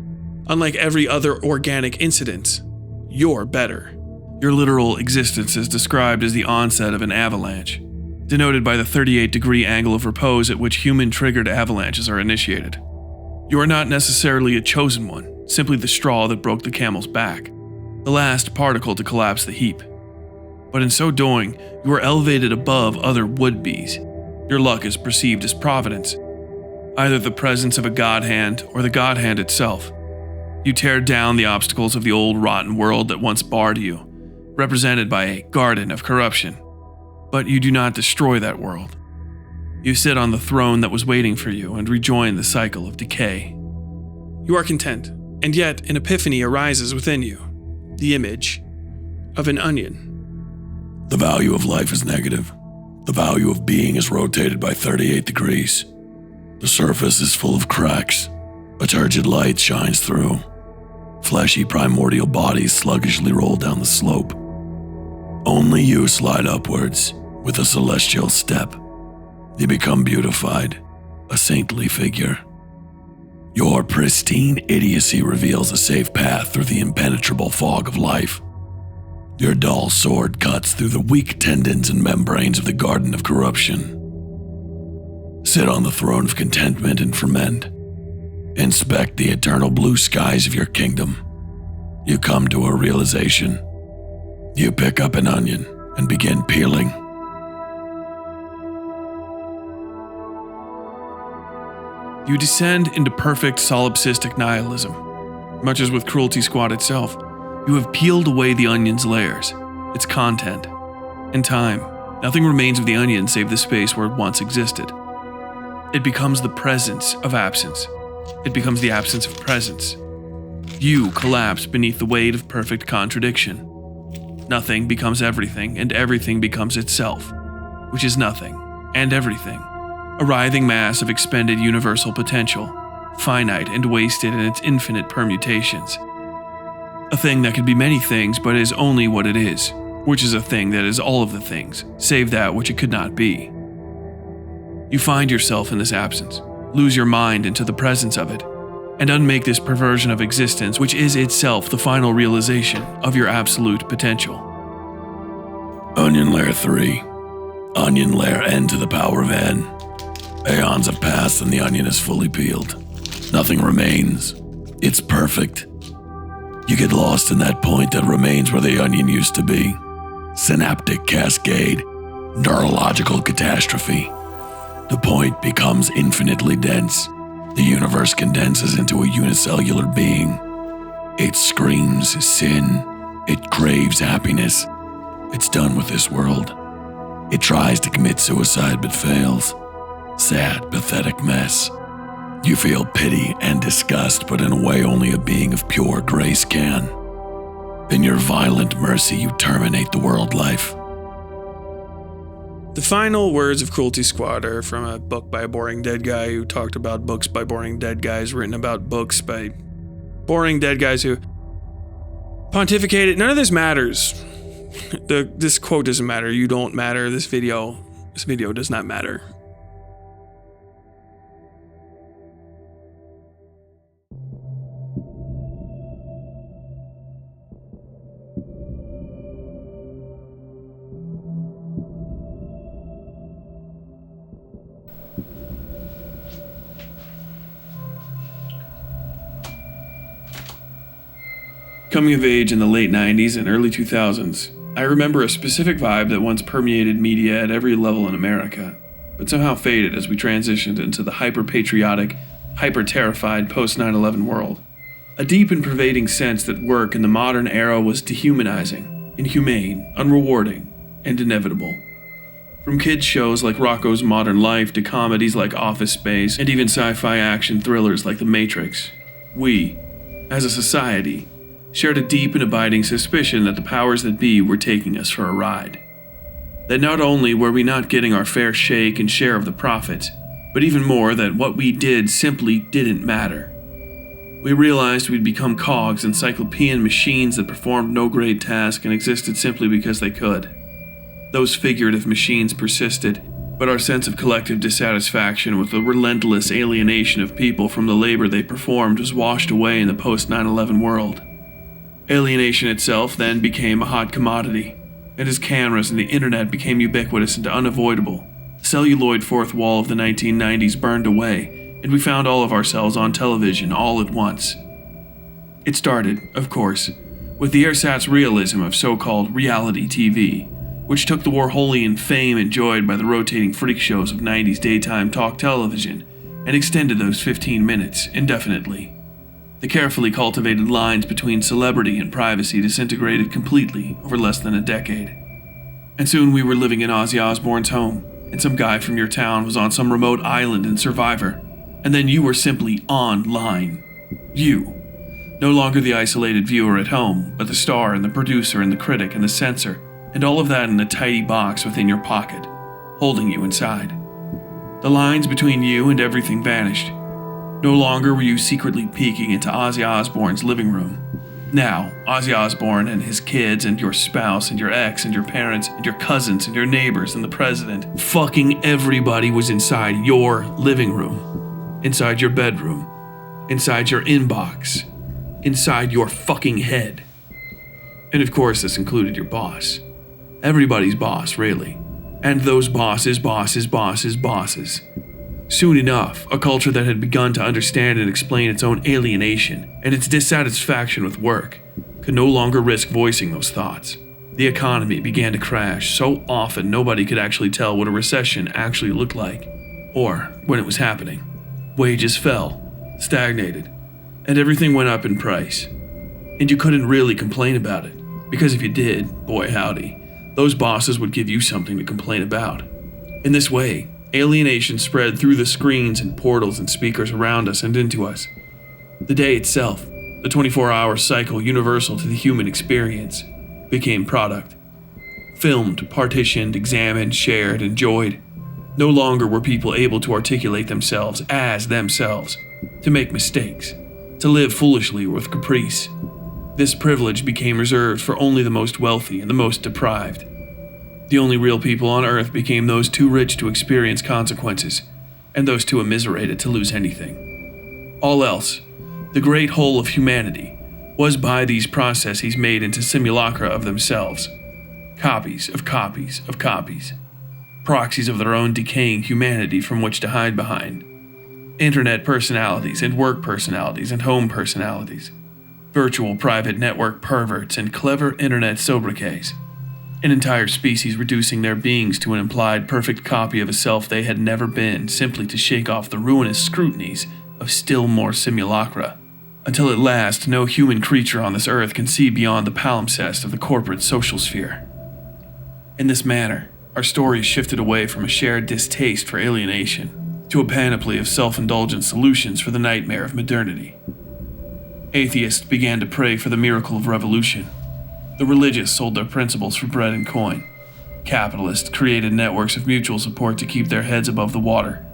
unlike every other organic incident, you're better. Your literal existence is described as the onset of an avalanche. denoted by the 38-degree angle of repose at which human-triggered avalanches are initiated. You are not necessarily a chosen one, simply the straw that broke the camel's back, the last particle to collapse the heap. But in so doing, you are elevated above other would-bes. Your luck is perceived as providence, either the presence of a god hand or the god hand itself. You tear down the obstacles of the old rotten world that once barred you, represented by a garden of corruption. But you do not destroy that world. You sit on the throne that was waiting for you and rejoin the cycle of decay. You are content, and yet an epiphany arises within you, the image of an onion. The value of life is negative. The value of being is rotated by 38 degrees. The surface is full of cracks. A turgid light shines through. Fleshy primordial bodies sluggishly roll down the slope. Only you slide upwards with a celestial step. You become beautified, a saintly figure. Your pristine idiocy reveals a safe path through the impenetrable fog of life. Your dull sword cuts through the weak tendons and membranes of the garden of corruption. Sit on the throne of contentment and ferment. Inspect the eternal blue skies of your kingdom. You come to a realization. You pick up an onion and begin peeling. You descend into perfect solipsistic nihilism. Much as with Cruelty Squad itself, you have peeled away the onion's layers, its content. In time, nothing remains of the onion save the space where it once existed. It becomes the presence of absence. It becomes the absence of presence. You collapse beneath the weight of perfect contradiction. Nothing becomes everything, and everything becomes itself, which is nothing and everything. A writhing mass of expended universal potential, finite and wasted in its infinite permutations. A thing that could be many things but is only what it is, which is a thing that is all of the things, save that which it could not be. You find yourself in this absence, lose your mind into the presence of it, and unmake this perversion of existence which is itself the final realization of your absolute potential. Onion layer 3. Onion layer n to the power of n. Aeons have passed and the onion is fully peeled. Nothing remains. It's perfect. You get lost in that point that remains where the onion used to be. Synaptic cascade. Neurological catastrophe. The point becomes infinitely dense. The universe condenses into a unicellular being. It screams sin. It craves happiness. It's done with this world. It tries to commit suicide but fails. Sad, pathetic mess. You feel pity and disgust, but in a way only a being of pure grace can. In your violent mercy, you terminate the world life. The final words of Cruelty Squad are from a book by a boring dead guy who talked about books by boring dead guys written about books by boring dead guys who pontificated. None of this matters. This quote doesn't matter. You don't matter. This video does not matter. Coming of age in the late 90s and early 2000s, I remember a specific vibe that once permeated media at every level in America, but somehow faded as we transitioned into the hyper-patriotic, hyper-terrified post-9/11 world. A deep and pervading sense that work in the modern era was dehumanizing, inhumane, unrewarding, and inevitable. From kids' shows like Rocko's Modern Life to comedies like Office Space and even sci-fi action thrillers like The Matrix, we, as a society, shared a deep and abiding suspicion that the powers that be were taking us for a ride. That not only were we not getting our fair shake and share of the profits, but even more that what we did simply didn't matter. We realized we'd become cogs in cyclopean machines that performed no great task and existed simply because they could. Those figurative machines persisted, but our sense of collective dissatisfaction with the relentless alienation of people from the labor they performed was washed away in the post-9/11 world. Alienation itself then became a hot commodity, and as cameras and the internet became ubiquitous and unavoidable, the celluloid fourth wall of the 1990s burned away, and we found all of ourselves on television all at once. It started, of course, with the ersatz realism of so-called reality TV, which took the Warholian fame enjoyed by the rotating freak shows of 90s daytime talk television and extended those 15 minutes indefinitely. The carefully cultivated lines between celebrity and privacy disintegrated completely over less than a decade. And soon we were living in Ozzy Osbourne's home, and some guy from your town was on some remote island in Survivor, and then you were simply online. You. No longer the isolated viewer at home, but the star and the producer and the critic and the censor, and all of that in a tidy box within your pocket, holding you inside. The lines between you and everything vanished. No longer were you secretly peeking into Ozzy Osbourne's living room. Now, Ozzy Osbourne and his kids and your spouse and your ex and your parents and your cousins and your neighbors and the president, fucking everybody was inside your living room, inside your bedroom, inside your inbox, inside your fucking head. And of course this included your boss. Everybody's boss, really. And those bosses' bosses. Soon enough, a culture that had begun to understand and explain its own alienation and its dissatisfaction with work could no longer risk voicing those thoughts. The economy began to crash so often nobody could actually tell what a recession actually looked like, or when it was happening. Wages fell, stagnated, and everything went up in price. And you couldn't really complain about it, because if you did, boy howdy, those bosses would give you something to complain about. In this way, alienation spread through the screens and portals and speakers around us and into us. The day itself, the 24-hour cycle universal to the human experience, became product. Filmed, partitioned, examined, shared, enjoyed. No longer were people able to articulate themselves as themselves, to make mistakes, to live foolishly or with caprice. This privilege became reserved for only the most wealthy and the most deprived. The only real people on Earth became those too rich to experience consequences, and those too immiserated to lose anything. All else, the great whole of humanity, was by these processes made into simulacra of themselves, copies of copies of copies, proxies of their own decaying humanity from which to hide behind, internet personalities and work personalities and home personalities, virtual private network perverts and clever internet sobriquets. An entire species reducing their beings to an implied perfect copy of a self they had never been simply to shake off the ruinous scrutinies of still more simulacra, until at last no human creature on this earth can see beyond the palimpsest of the corporate social sphere. In this manner, our stories shifted away from a shared distaste for alienation to a panoply of self-indulgent solutions for the nightmare of modernity. Atheists began to pray for the miracle of revolution. The religious sold their principles for bread and coin. Capitalists created networks of mutual support to keep their heads above the water.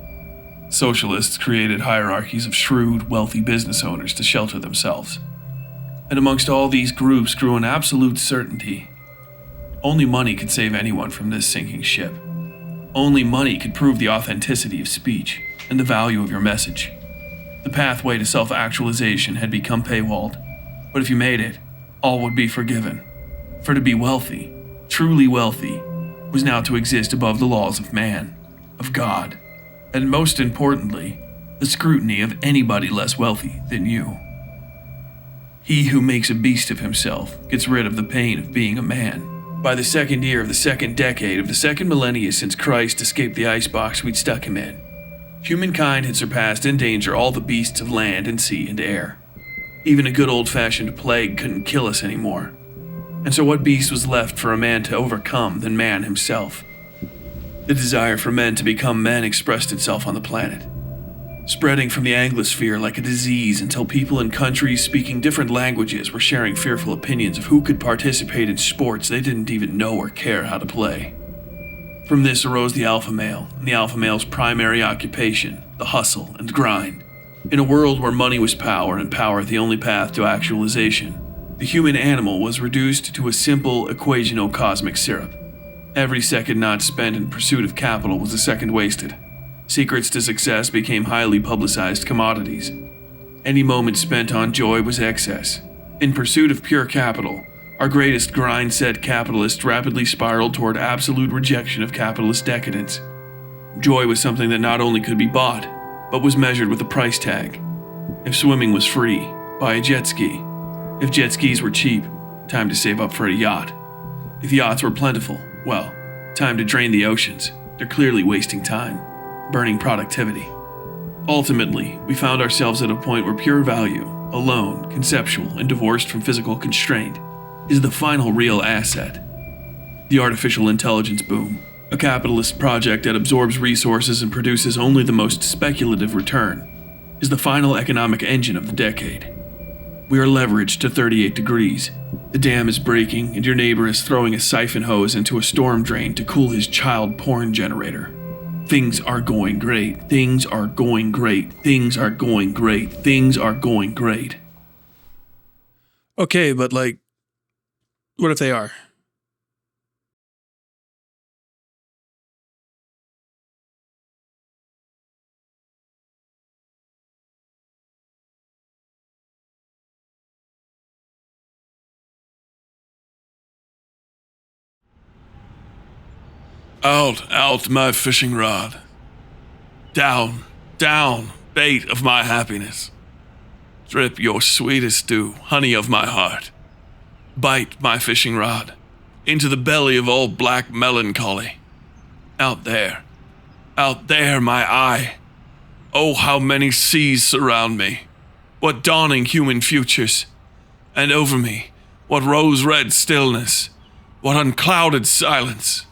Socialists created hierarchies of shrewd, wealthy business owners to shelter themselves. And amongst all these groups grew an absolute certainty. Only money could save anyone from this sinking ship. Only money could prove the authenticity of speech and the value of your message. The pathway to self-actualization had become paywalled, but if you made it, all would be forgiven. For to be wealthy, truly wealthy, was now to exist above the laws of man, of God, and most importantly, the scrutiny of anybody less wealthy than you. He who makes a beast of himself gets rid of the pain of being a man. By the second year of the second decade of the second millennia since Christ escaped the icebox we'd stuck him in, humankind had surpassed in danger all the beasts of land and sea and air. Even a good old-fashioned plague couldn't kill us anymore. And so what beast was left for a man to overcome than man himself? The desire for men to become men expressed itself on the planet, spreading from the Anglosphere like a disease until people in countries speaking different languages were sharing fearful opinions of who could participate in sports they didn't even know or care how to play. From this arose the alpha male, and the alpha male's primary occupation, the hustle and grind. In a world where money was power and power the only path to actualization, the human animal was reduced to a simple equational cosmic syrup. Every second not spent in pursuit of capital was a second wasted. Secrets to success became highly publicized commodities. Any moment spent on joy was excess. In pursuit of pure capital, Our greatest grind-set capitalist rapidly spiraled toward absolute rejection of capitalist decadence. Joy was something that not only could be bought, but was measured with a price tag. If swimming was free, buy a jet ski. If jet skis were cheap, time to save up for a yacht. If yachts were plentiful, well, time to drain the oceans. They're clearly wasting time, burning productivity. Ultimately, we found ourselves at a point where pure value, alone, conceptual, and divorced from physical constraint, is the final real asset. The artificial intelligence boom, a capitalist project that absorbs resources and produces only the most speculative return, is the final economic engine of the decade. We are leveraged to 38 degrees. The dam is breaking, and your neighbor is throwing a siphon hose into a storm drain to cool his child porn generator. Things are going great. Things are going great. Things are going great. Things are going great. Okay, but what if they are? Out, my fishing rod. Down, bait of my happiness. Drip your sweetest dew, honey of my heart. Bite my fishing rod into the belly of all black melancholy. Out there, my eye. Oh, how many seas surround me. What dawning human futures. And over me, what rose-red stillness. What unclouded silence.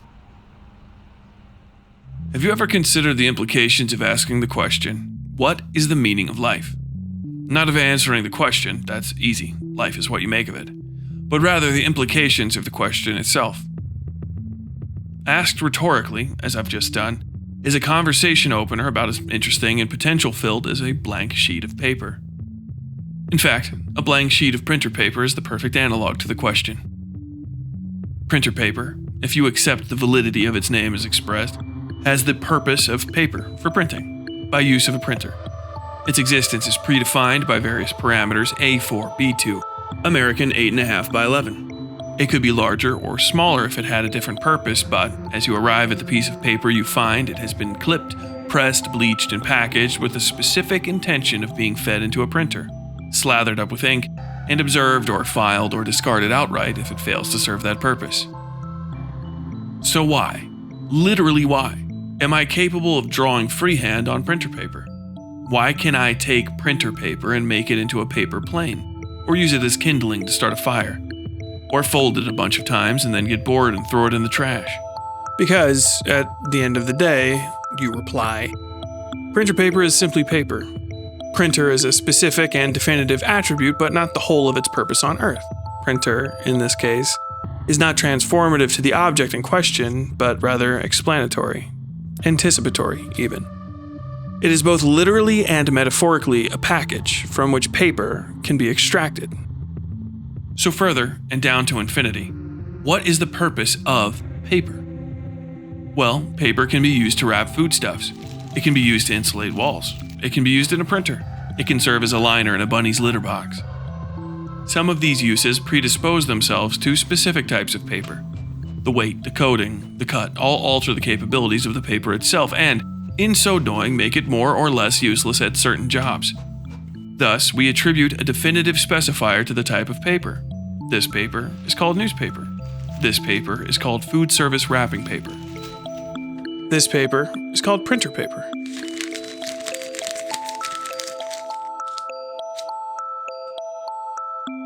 Have you ever considered the implications of asking the question, what is the meaning of life? Not of answering the question, that's easy, life is what you make of it, but rather the implications of the question itself. Asked rhetorically, as I've just done, is a conversation opener about as interesting and potential-filled as a blank sheet of paper. In fact, a blank sheet of printer paper is the perfect analog to the question. Printer paper, if you accept the validity of its name as expressed, has the purpose of paper for printing, by use of a printer. Its existence is predefined by various parameters A4, B2, American 8.5 by 11. It could be larger or smaller if it had a different purpose, but as you arrive at the piece of paper you find it has been clipped, pressed, bleached, and packaged with the specific intention of being fed into a printer, slathered up with ink, and observed or filed or discarded outright if it fails to serve that purpose. So why, literally why, am I capable of drawing freehand on printer paper? Why can I take printer paper and make it into a paper plane? Or use it as kindling to start a fire? Or fold it a bunch of times and then get bored and throw it in the trash? Because, at the end of the day, you reply, printer paper is simply paper. Printer is a specific and definitive attribute, but not the whole of its purpose on Earth. Printer, in this case, is not transformative to the object in question, but rather explanatory. Anticipatory, even. It is both literally and metaphorically a package from which paper can be extracted. So further, and down to infinity, what is the purpose of paper? Well, paper can be used to wrap foodstuffs. It can be used to insulate walls. It can be used in a printer. It can serve as a liner in a bunny's litter box. Some of these uses predispose themselves to specific types of paper. The weight, the coating, the cut all alter the capabilities of the paper itself and, in so doing, make it more or less useless at certain jobs. Thus, we attribute a definitive specifier to the type of paper. This paper is called newspaper. This paper is called food service wrapping paper. This paper is called printer paper.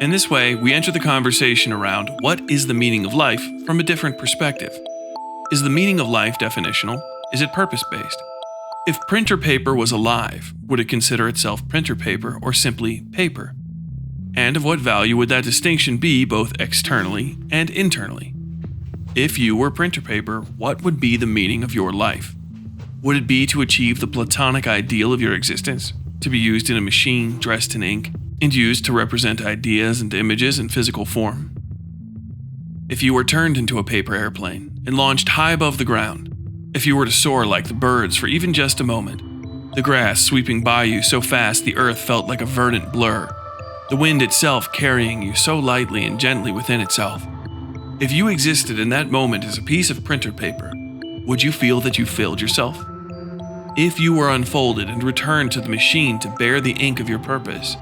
In this way, we enter the conversation around what is the meaning of life from a different perspective. Is the meaning of life definitional? Is it purpose-based? If printer paper was alive, would it consider itself printer paper or simply paper? And of what value would that distinction be both externally and internally? If you were printer paper, what would be the meaning of your life? Would it be to achieve the platonic ideal of your existence? To be used in a machine dressed in ink, and used to represent ideas and images in physical form? If you were turned into a paper airplane and launched high above the ground, if you were to soar like the birds for even just a moment, the grass sweeping by you so fast the earth felt like a verdant blur, the wind itself carrying you so lightly and gently within itself. If you existed in that moment as a piece of printer paper, would you feel that you filled yourself? If you were unfolded and returned to the machine to bear the ink of your purpose,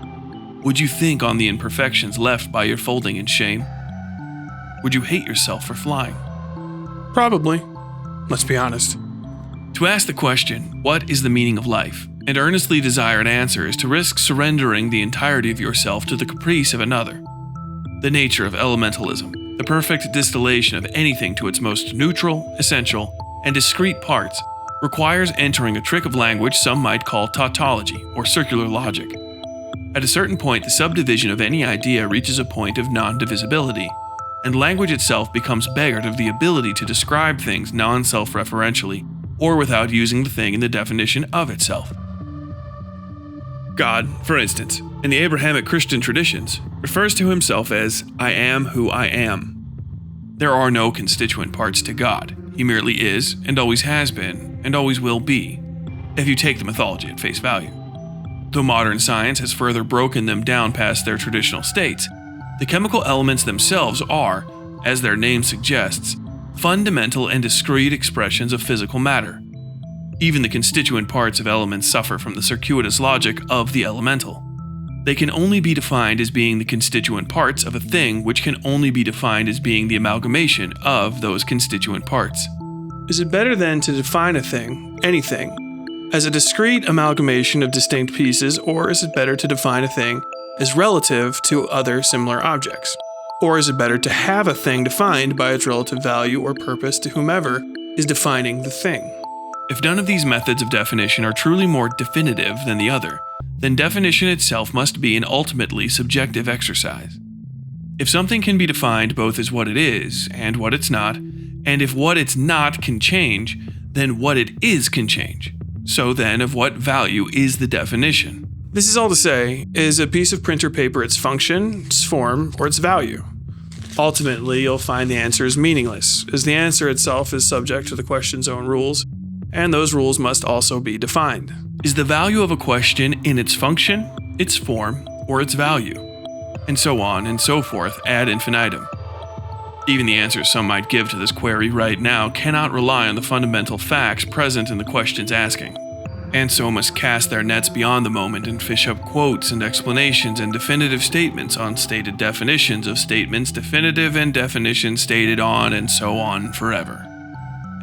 would you think on the imperfections left by your folding in shame? Would you hate yourself for flying? Probably. Let's be honest. To ask the question, what is the meaning of life, and earnestly desire an answer is to risk surrendering the entirety of yourself to the caprice of another. The nature of elementalism, the perfect distillation of anything to its most neutral, essential, and discrete parts, requires entering a trick of language some might call tautology or circular logic. At a certain point, the subdivision of any idea reaches a point of non-divisibility, and language itself becomes beggared of the ability to describe things non-self-referentially or without using the thing in the definition of itself. God, for instance, in the Abrahamic Christian traditions, refers to himself as, "I am who I am." There are no constituent parts to God. He merely is, and always has been, and always will be, if you take the mythology at face value. Though modern science has further broken them down past their traditional states, the chemical elements themselves are, as their name suggests, fundamental and discrete expressions of physical matter. Even the constituent parts of elements suffer from the circuitous logic of the elemental. They can only be defined as being the constituent parts of a thing which can only be defined as being the amalgamation of those constituent parts. Is it better then to define a thing, anything, as a discrete amalgamation of distinct pieces, or is it better to define a thing as relative to other similar objects? Or is it better to have a thing defined by its relative value or purpose to whomever is defining the thing? If none of these methods of definition are truly more definitive than the other, then definition itself must be an ultimately subjective exercise. If something can be defined both as what it is and what it's not, and if what it's not can change, then what it is can change. So then, of what value is the definition? This is all to say, is a piece of printer paper its function, its form, or its value? Ultimately, you'll find the answer is meaningless, as the answer itself is subject to the question's own rules, and those rules must also be defined. Is the value of a question in its function, its form, or its value? And so on and so forth ad infinitum. Even the answers some might give to this query right now cannot rely on the fundamental facts present in the questions asking, and so must cast their nets beyond the moment and fish up quotes and explanations and definitive statements on stated definitions of statements definitive and definitions stated on and so on forever.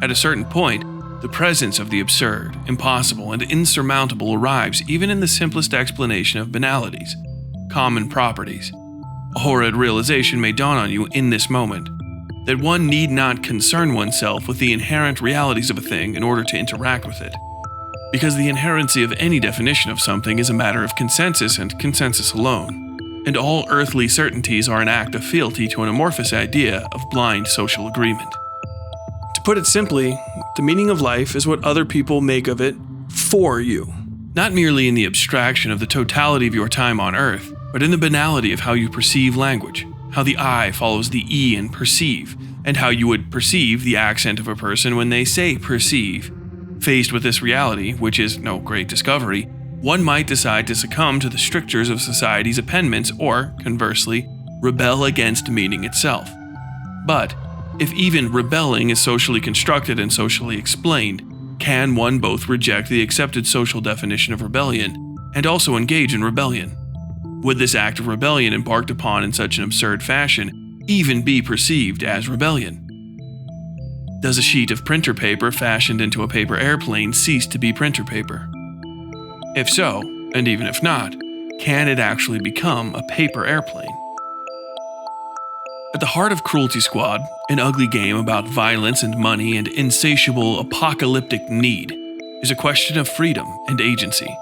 At a certain point, the presence of the absurd, impossible, and insurmountable arrives even in the simplest explanation of banalities, common properties. A horrid realization may dawn on you in this moment, that one need not concern oneself with the inherent realities of a thing in order to interact with it, because the inherency of any definition of something is a matter of consensus and consensus alone, and all earthly certainties are an act of fealty to an amorphous idea of blind social agreement. To put it simply, the meaning of life is what other people make of it for you. Not merely in the abstraction of the totality of your time on Earth, but in the banality of how you perceive language, how the I follows the E in perceive, and how you would perceive the accent of a person when they say perceive. Faced with this reality, which is no great discovery, one might decide to succumb to the strictures of society's appendments or, conversely, rebel against meaning itself. But, if even rebelling is socially constructed and socially explained, can one both reject the accepted social definition of rebellion and also engage in rebellion? Would this act of rebellion embarked upon in such an absurd fashion even be perceived as rebellion? Does a sheet of printer paper fashioned into a paper airplane cease to be printer paper? If so, and even if not, can it actually become a paper airplane? At the heart of Cruelty Squad, an ugly game about violence and money and insatiable apocalyptic need, is a question of freedom and agency.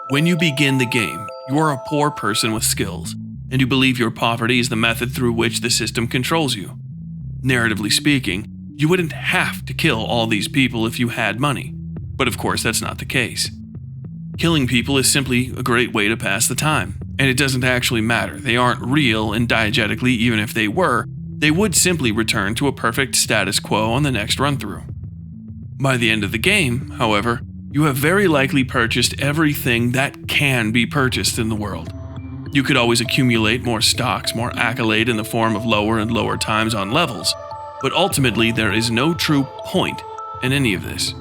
When you begin the game, you are a poor person with skills, and you believe your poverty is the method through which the system controls you. Narratively speaking, you wouldn't have to kill all these people if you had money, but of course that's not the case. Killing people is simply a great way to pass the time, and it doesn't actually matter. They aren't real, and diegetically, even if they were, they would simply return to a perfect status quo on the next run-through. By the end of the game, however, you have very likely purchased everything that can be purchased in the world. You could always accumulate more stocks, more accolade in the form of lower and lower times on levels, but ultimately there is no true point in any of this.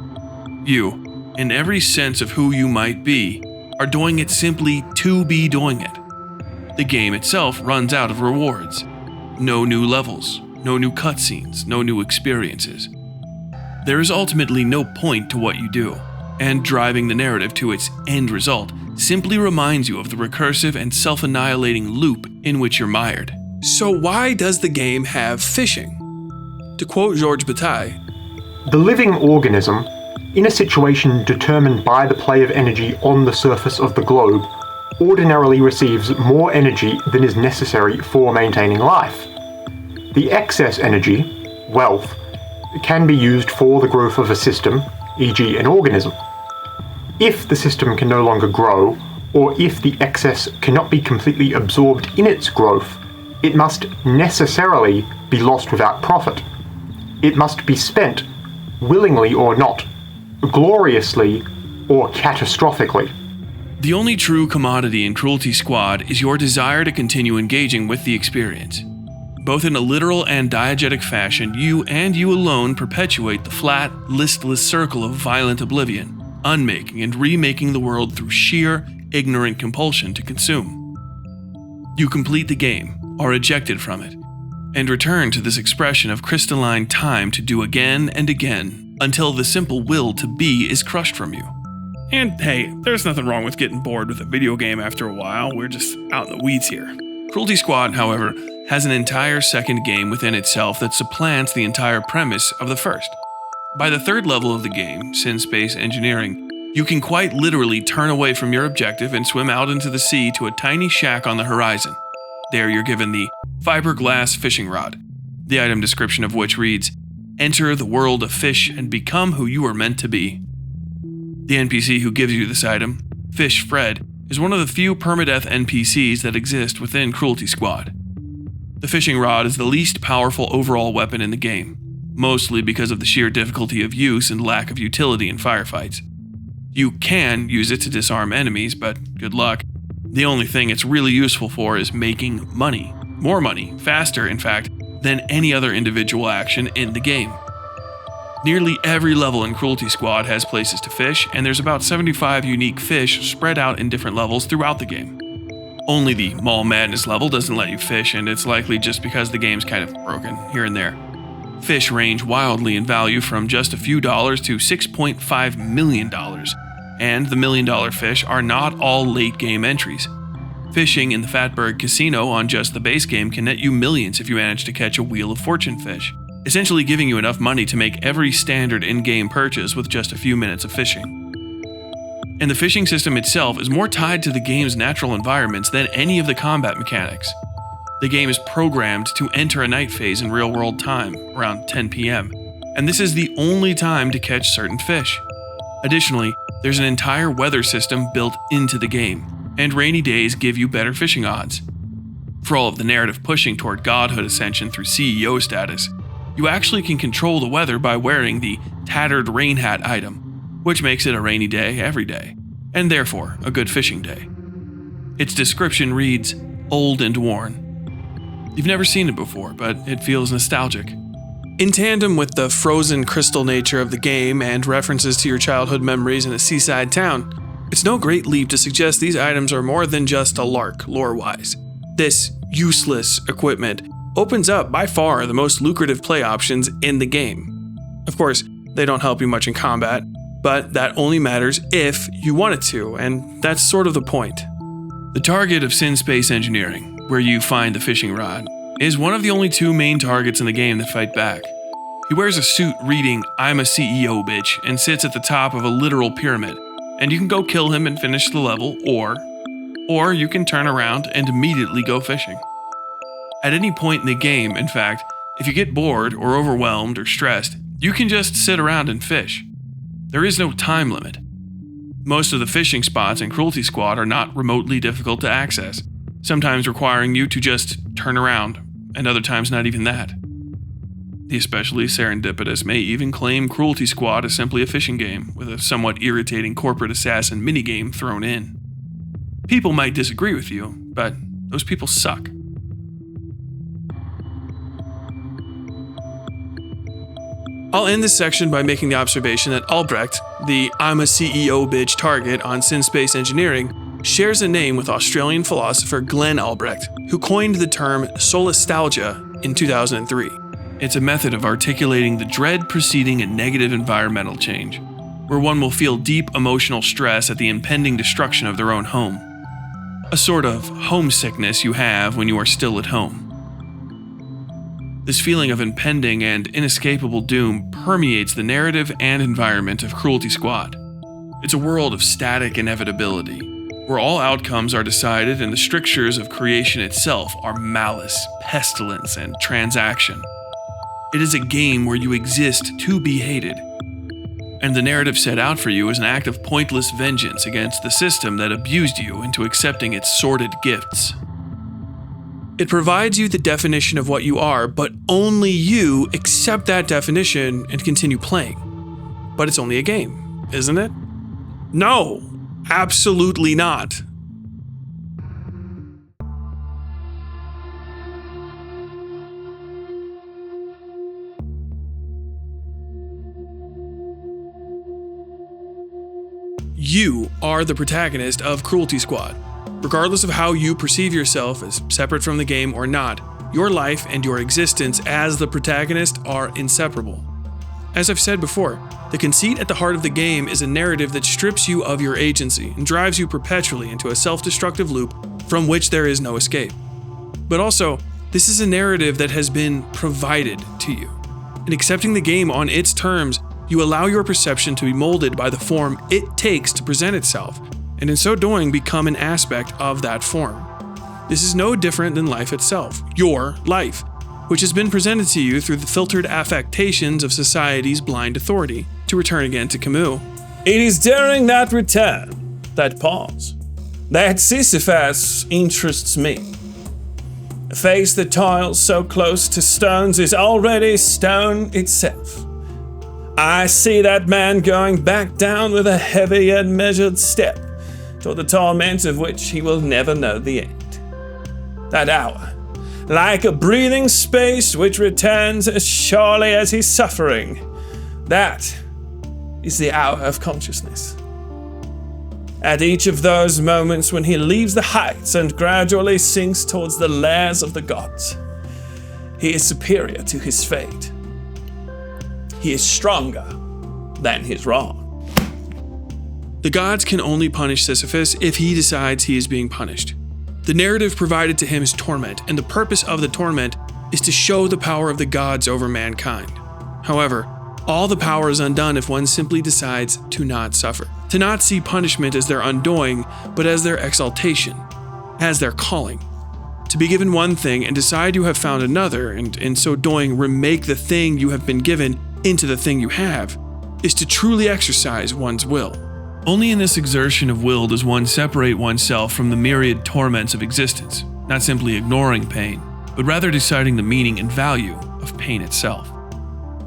You, in every sense of who you might be, are doing it simply to be doing it. The game itself runs out of rewards. No new levels, no new cutscenes, no new experiences. There is ultimately no point to what you do, and driving the narrative to its end result simply reminds you of the recursive and self-annihilating loop in which you're mired. So why does the game have fishing? To quote Georges Bataille, "The living organism, in a situation determined by the play of energy on the surface of the globe, ordinarily receives more energy than is necessary for maintaining life. The excess energy, wealth, can be used for the growth of a system, e.g. an organism. If the system can no longer grow, or if the excess cannot be completely absorbed in its growth, it must necessarily be lost without profit. It must be spent, willingly or not, gloriously or catastrophically." The only true commodity in Cruelty Squad is your desire to continue engaging with the experience. Both in a literal and diegetic fashion, you and you alone perpetuate the flat, listless circle of violent oblivion, unmaking and remaking the world through sheer, ignorant compulsion to consume. You complete the game, are ejected from it, and return to this expression of crystalline time to do again and again until the simple will to be is crushed from you. And hey, there's nothing wrong with getting bored with a video game after a while. We're just out in the weeds here. Cruelty Squad, however, has an entire second game within itself that supplants the entire premise of the first. By the third level of the game, Sin Space Engineering, you can quite literally turn away from your objective and swim out into the sea to a tiny shack on the horizon. There you're given the fiberglass fishing rod, the item description of which reads, "Enter the world of fish and become who you are meant to be." The NPC who gives you this item, Fish Fred, is one of the few permadeath NPCs that exist within Cruelty Squad. The fishing rod is the least powerful overall weapon in the game, mostly because of the sheer difficulty of use and lack of utility in firefights. You can use it to disarm enemies, but good luck. The only thing it's really useful for is making money. More money, faster in fact, than any other individual action in the game. Nearly every level in Cruelty Squad has places to fish, and there's about 75 unique fish spread out in different levels throughout the game. Only the Mall Madness level doesn't let you fish, and it's likely just because the game's kind of broken here and there. Fish range wildly in value from just a few dollars to $6.5 million, and the $1 million fish are not all late game entries. Fishing in the Fatberg Casino on just the base game can net you millions if you manage to catch a Wheel of Fortune fish, essentially giving you enough money to make every standard in-game purchase with just a few minutes of fishing. And the fishing system itself is more tied to the game's natural environments than any of the combat mechanics. The game is programmed to enter a night phase in real-world time, around 10 p.m., and this is the only time to catch certain fish. Additionally, there's an entire weather system built into the game, and rainy days give you better fishing odds. For all of the narrative pushing toward godhood ascension through CEO status, you actually can control the weather by wearing the tattered rain hat item, which makes it a rainy day every day, and therefore a good fishing day. Its description reads, "Old and worn." You've never seen it before, but it feels nostalgic. In tandem with the frozen crystal nature of the game and references to your childhood memories in a seaside town, it's no great leap to suggest these items are more than just a lark, lore-wise. This useless equipment opens up by far the most lucrative play options in the game. Of course, they don't help you much in combat, but that only matters if you want it to, and that's sort of the point. The target of Sin Space Engineering, where you find the fishing rod, is one of the only two main targets in the game that fight back. He wears a suit reading, "I'm a CEO, bitch," and sits at the top of a literal pyramid, and you can go kill him and finish the level, or you can turn around and immediately go fishing. At any point in the game, in fact, if you get bored or overwhelmed or stressed, you can just sit around and fish. There is no time limit. Most of the fishing spots in Cruelty Squad are not remotely difficult to access, sometimes requiring you to just turn around, and other times not even that. The especially serendipitous may even claim Cruelty Squad is simply a fishing game, with a somewhat irritating corporate assassin minigame thrown in. People might disagree with you, but those people suck. I'll end this section by making the observation that Albrecht, the I'm a CEO bitch target on Sin Space Engineering, shares a name with Australian philosopher Glenn Albrecht, who coined the term solastalgia in 2003. It's a method of articulating the dread preceding a negative environmental change, where one will feel deep emotional stress at the impending destruction of their own home. A sort of homesickness you have when you are still at home. This feeling of impending and inescapable doom permeates the narrative and environment of Cruelty Squad. It's a world of static inevitability, where all outcomes are decided and the strictures of creation itself are malice, pestilence, and transaction. It is a game where you exist to be hated, and the narrative set out for you is an act of pointless vengeance against the system that abused you into accepting its sordid gifts. It provides you the definition of what you are, but only you accept that definition and continue playing. But it's only a game, isn't it? No, absolutely not. You are the protagonist of Cruelty Squad. Regardless of how you perceive yourself as separate from the game or not, your life and your existence as the protagonist are inseparable. As I've said before, the conceit at the heart of the game is a narrative that strips you of your agency and drives you perpetually into a self-destructive loop from which there is no escape. But also, this is a narrative that has been provided to you. In accepting the game on its terms, you allow your perception to be molded by the form it takes to present itself, and in so doing become an aspect of that form. This is no different than life itself, your life, which has been presented to you through the filtered affectations of society's blind authority. To return again to Camus. It is during that return, that pause, that Sisyphus interests me. A face that toils so close to stones is already stone itself. I see that man going back down with a heavy and measured step, toward the torment of which he will never know the end. That hour, like a breathing space which returns as surely as his suffering, that is the hour of consciousness. At each of those moments when he leaves the heights and gradually sinks towards the lairs of the gods, he is superior to his fate. He is stronger than his wrong. The gods can only punish Sisyphus if he decides he is being punished. The narrative provided to him is torment, and the purpose of the torment is to show the power of the gods over mankind. However, all the power is undone if one simply decides to not suffer, to not see punishment as their undoing, but as their exaltation, as their calling. To be given one thing and decide you have found another, and in so doing remake the thing you have been given into the thing you have, is to truly exercise one's will. Only in this exertion of will does one separate oneself from the myriad torments of existence, not simply ignoring pain, but rather deciding the meaning and value of pain itself.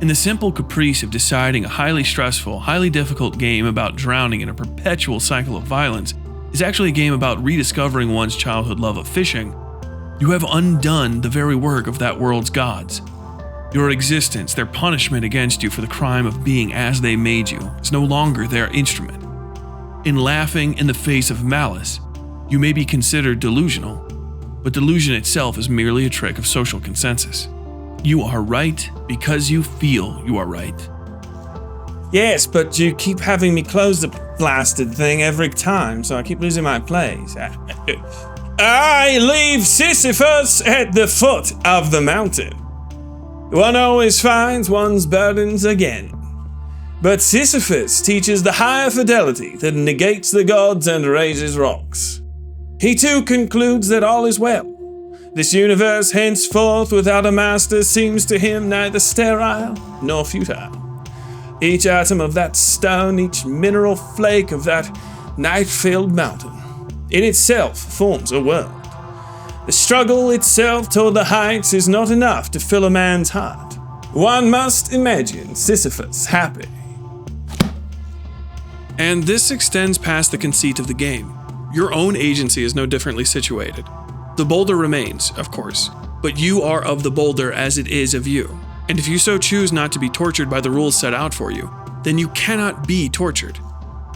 In the simple caprice of deciding a highly stressful, highly difficult game about drowning in a perpetual cycle of violence is actually a game about rediscovering one's childhood love of fishing, you have undone the very work of that world's gods. Your existence, their punishment against you for the crime of being as they made you, is no longer their instrument. In laughing in the face of malice, you may be considered delusional, but delusion itself is merely a trick of social consensus. You are right because you feel you are right. Yes, but you keep having me close the blasted thing every time, so I keep losing my place. I leave Sisyphus at the foot of the mountain. One always finds one's burdens again. But Sisyphus teaches the higher fidelity that negates the gods and raises rocks. He too concludes that all is well. This universe henceforth without a master seems to him neither sterile nor futile. Each atom of that stone, each mineral flake of that night-filled mountain, in itself forms a world. The struggle itself toward the heights is not enough to fill a man's heart. One must imagine Sisyphus happy. And this extends past the conceit of the game. Your own agency is no differently situated. The boulder remains, of course, but you are of the boulder as it is of you. And if you so choose not to be tortured by the rules set out for you, then you cannot be tortured.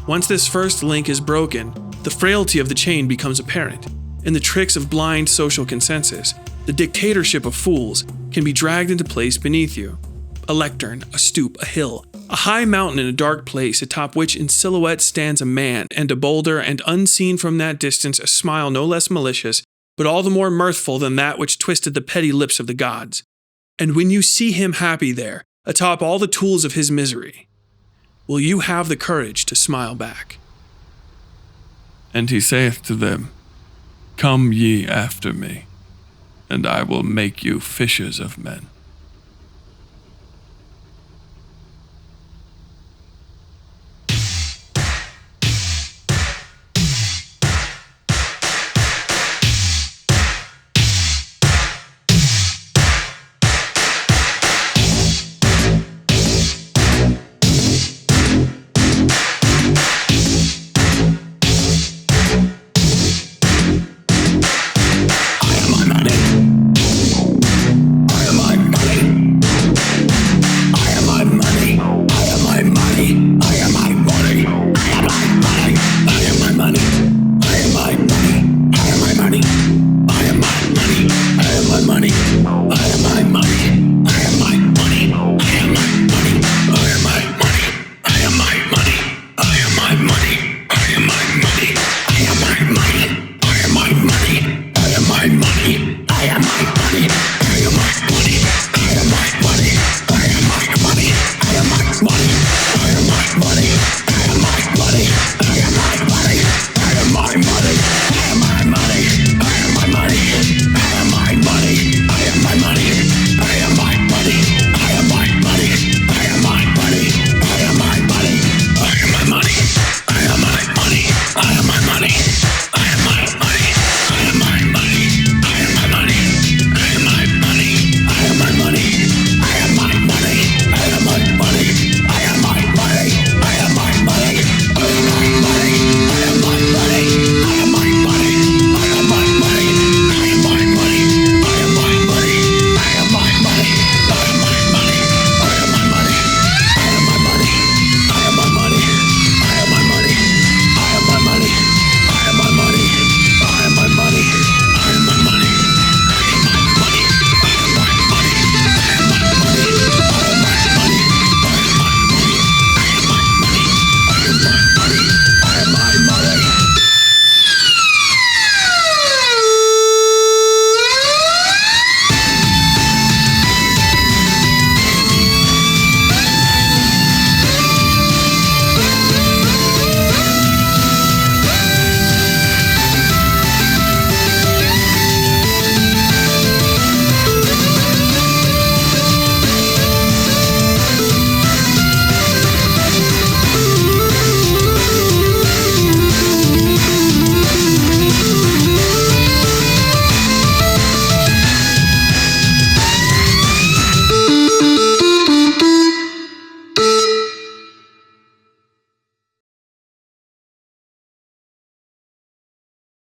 Once this first link is broken, the frailty of the chain becomes apparent, and the tricks of blind social consensus, the dictatorship of fools, can be dragged into place beneath you. A lectern, a stoop, a hill, a high mountain in a dark place atop which in silhouette stands a man and a boulder, and unseen from that distance a smile no less malicious, but all the more mirthful than that which twisted the petty lips of the gods. And when you see him happy there, atop all the tools of his misery, will you have the courage to smile back? And he saith to them, Come ye after me, and I will make you fishers of men.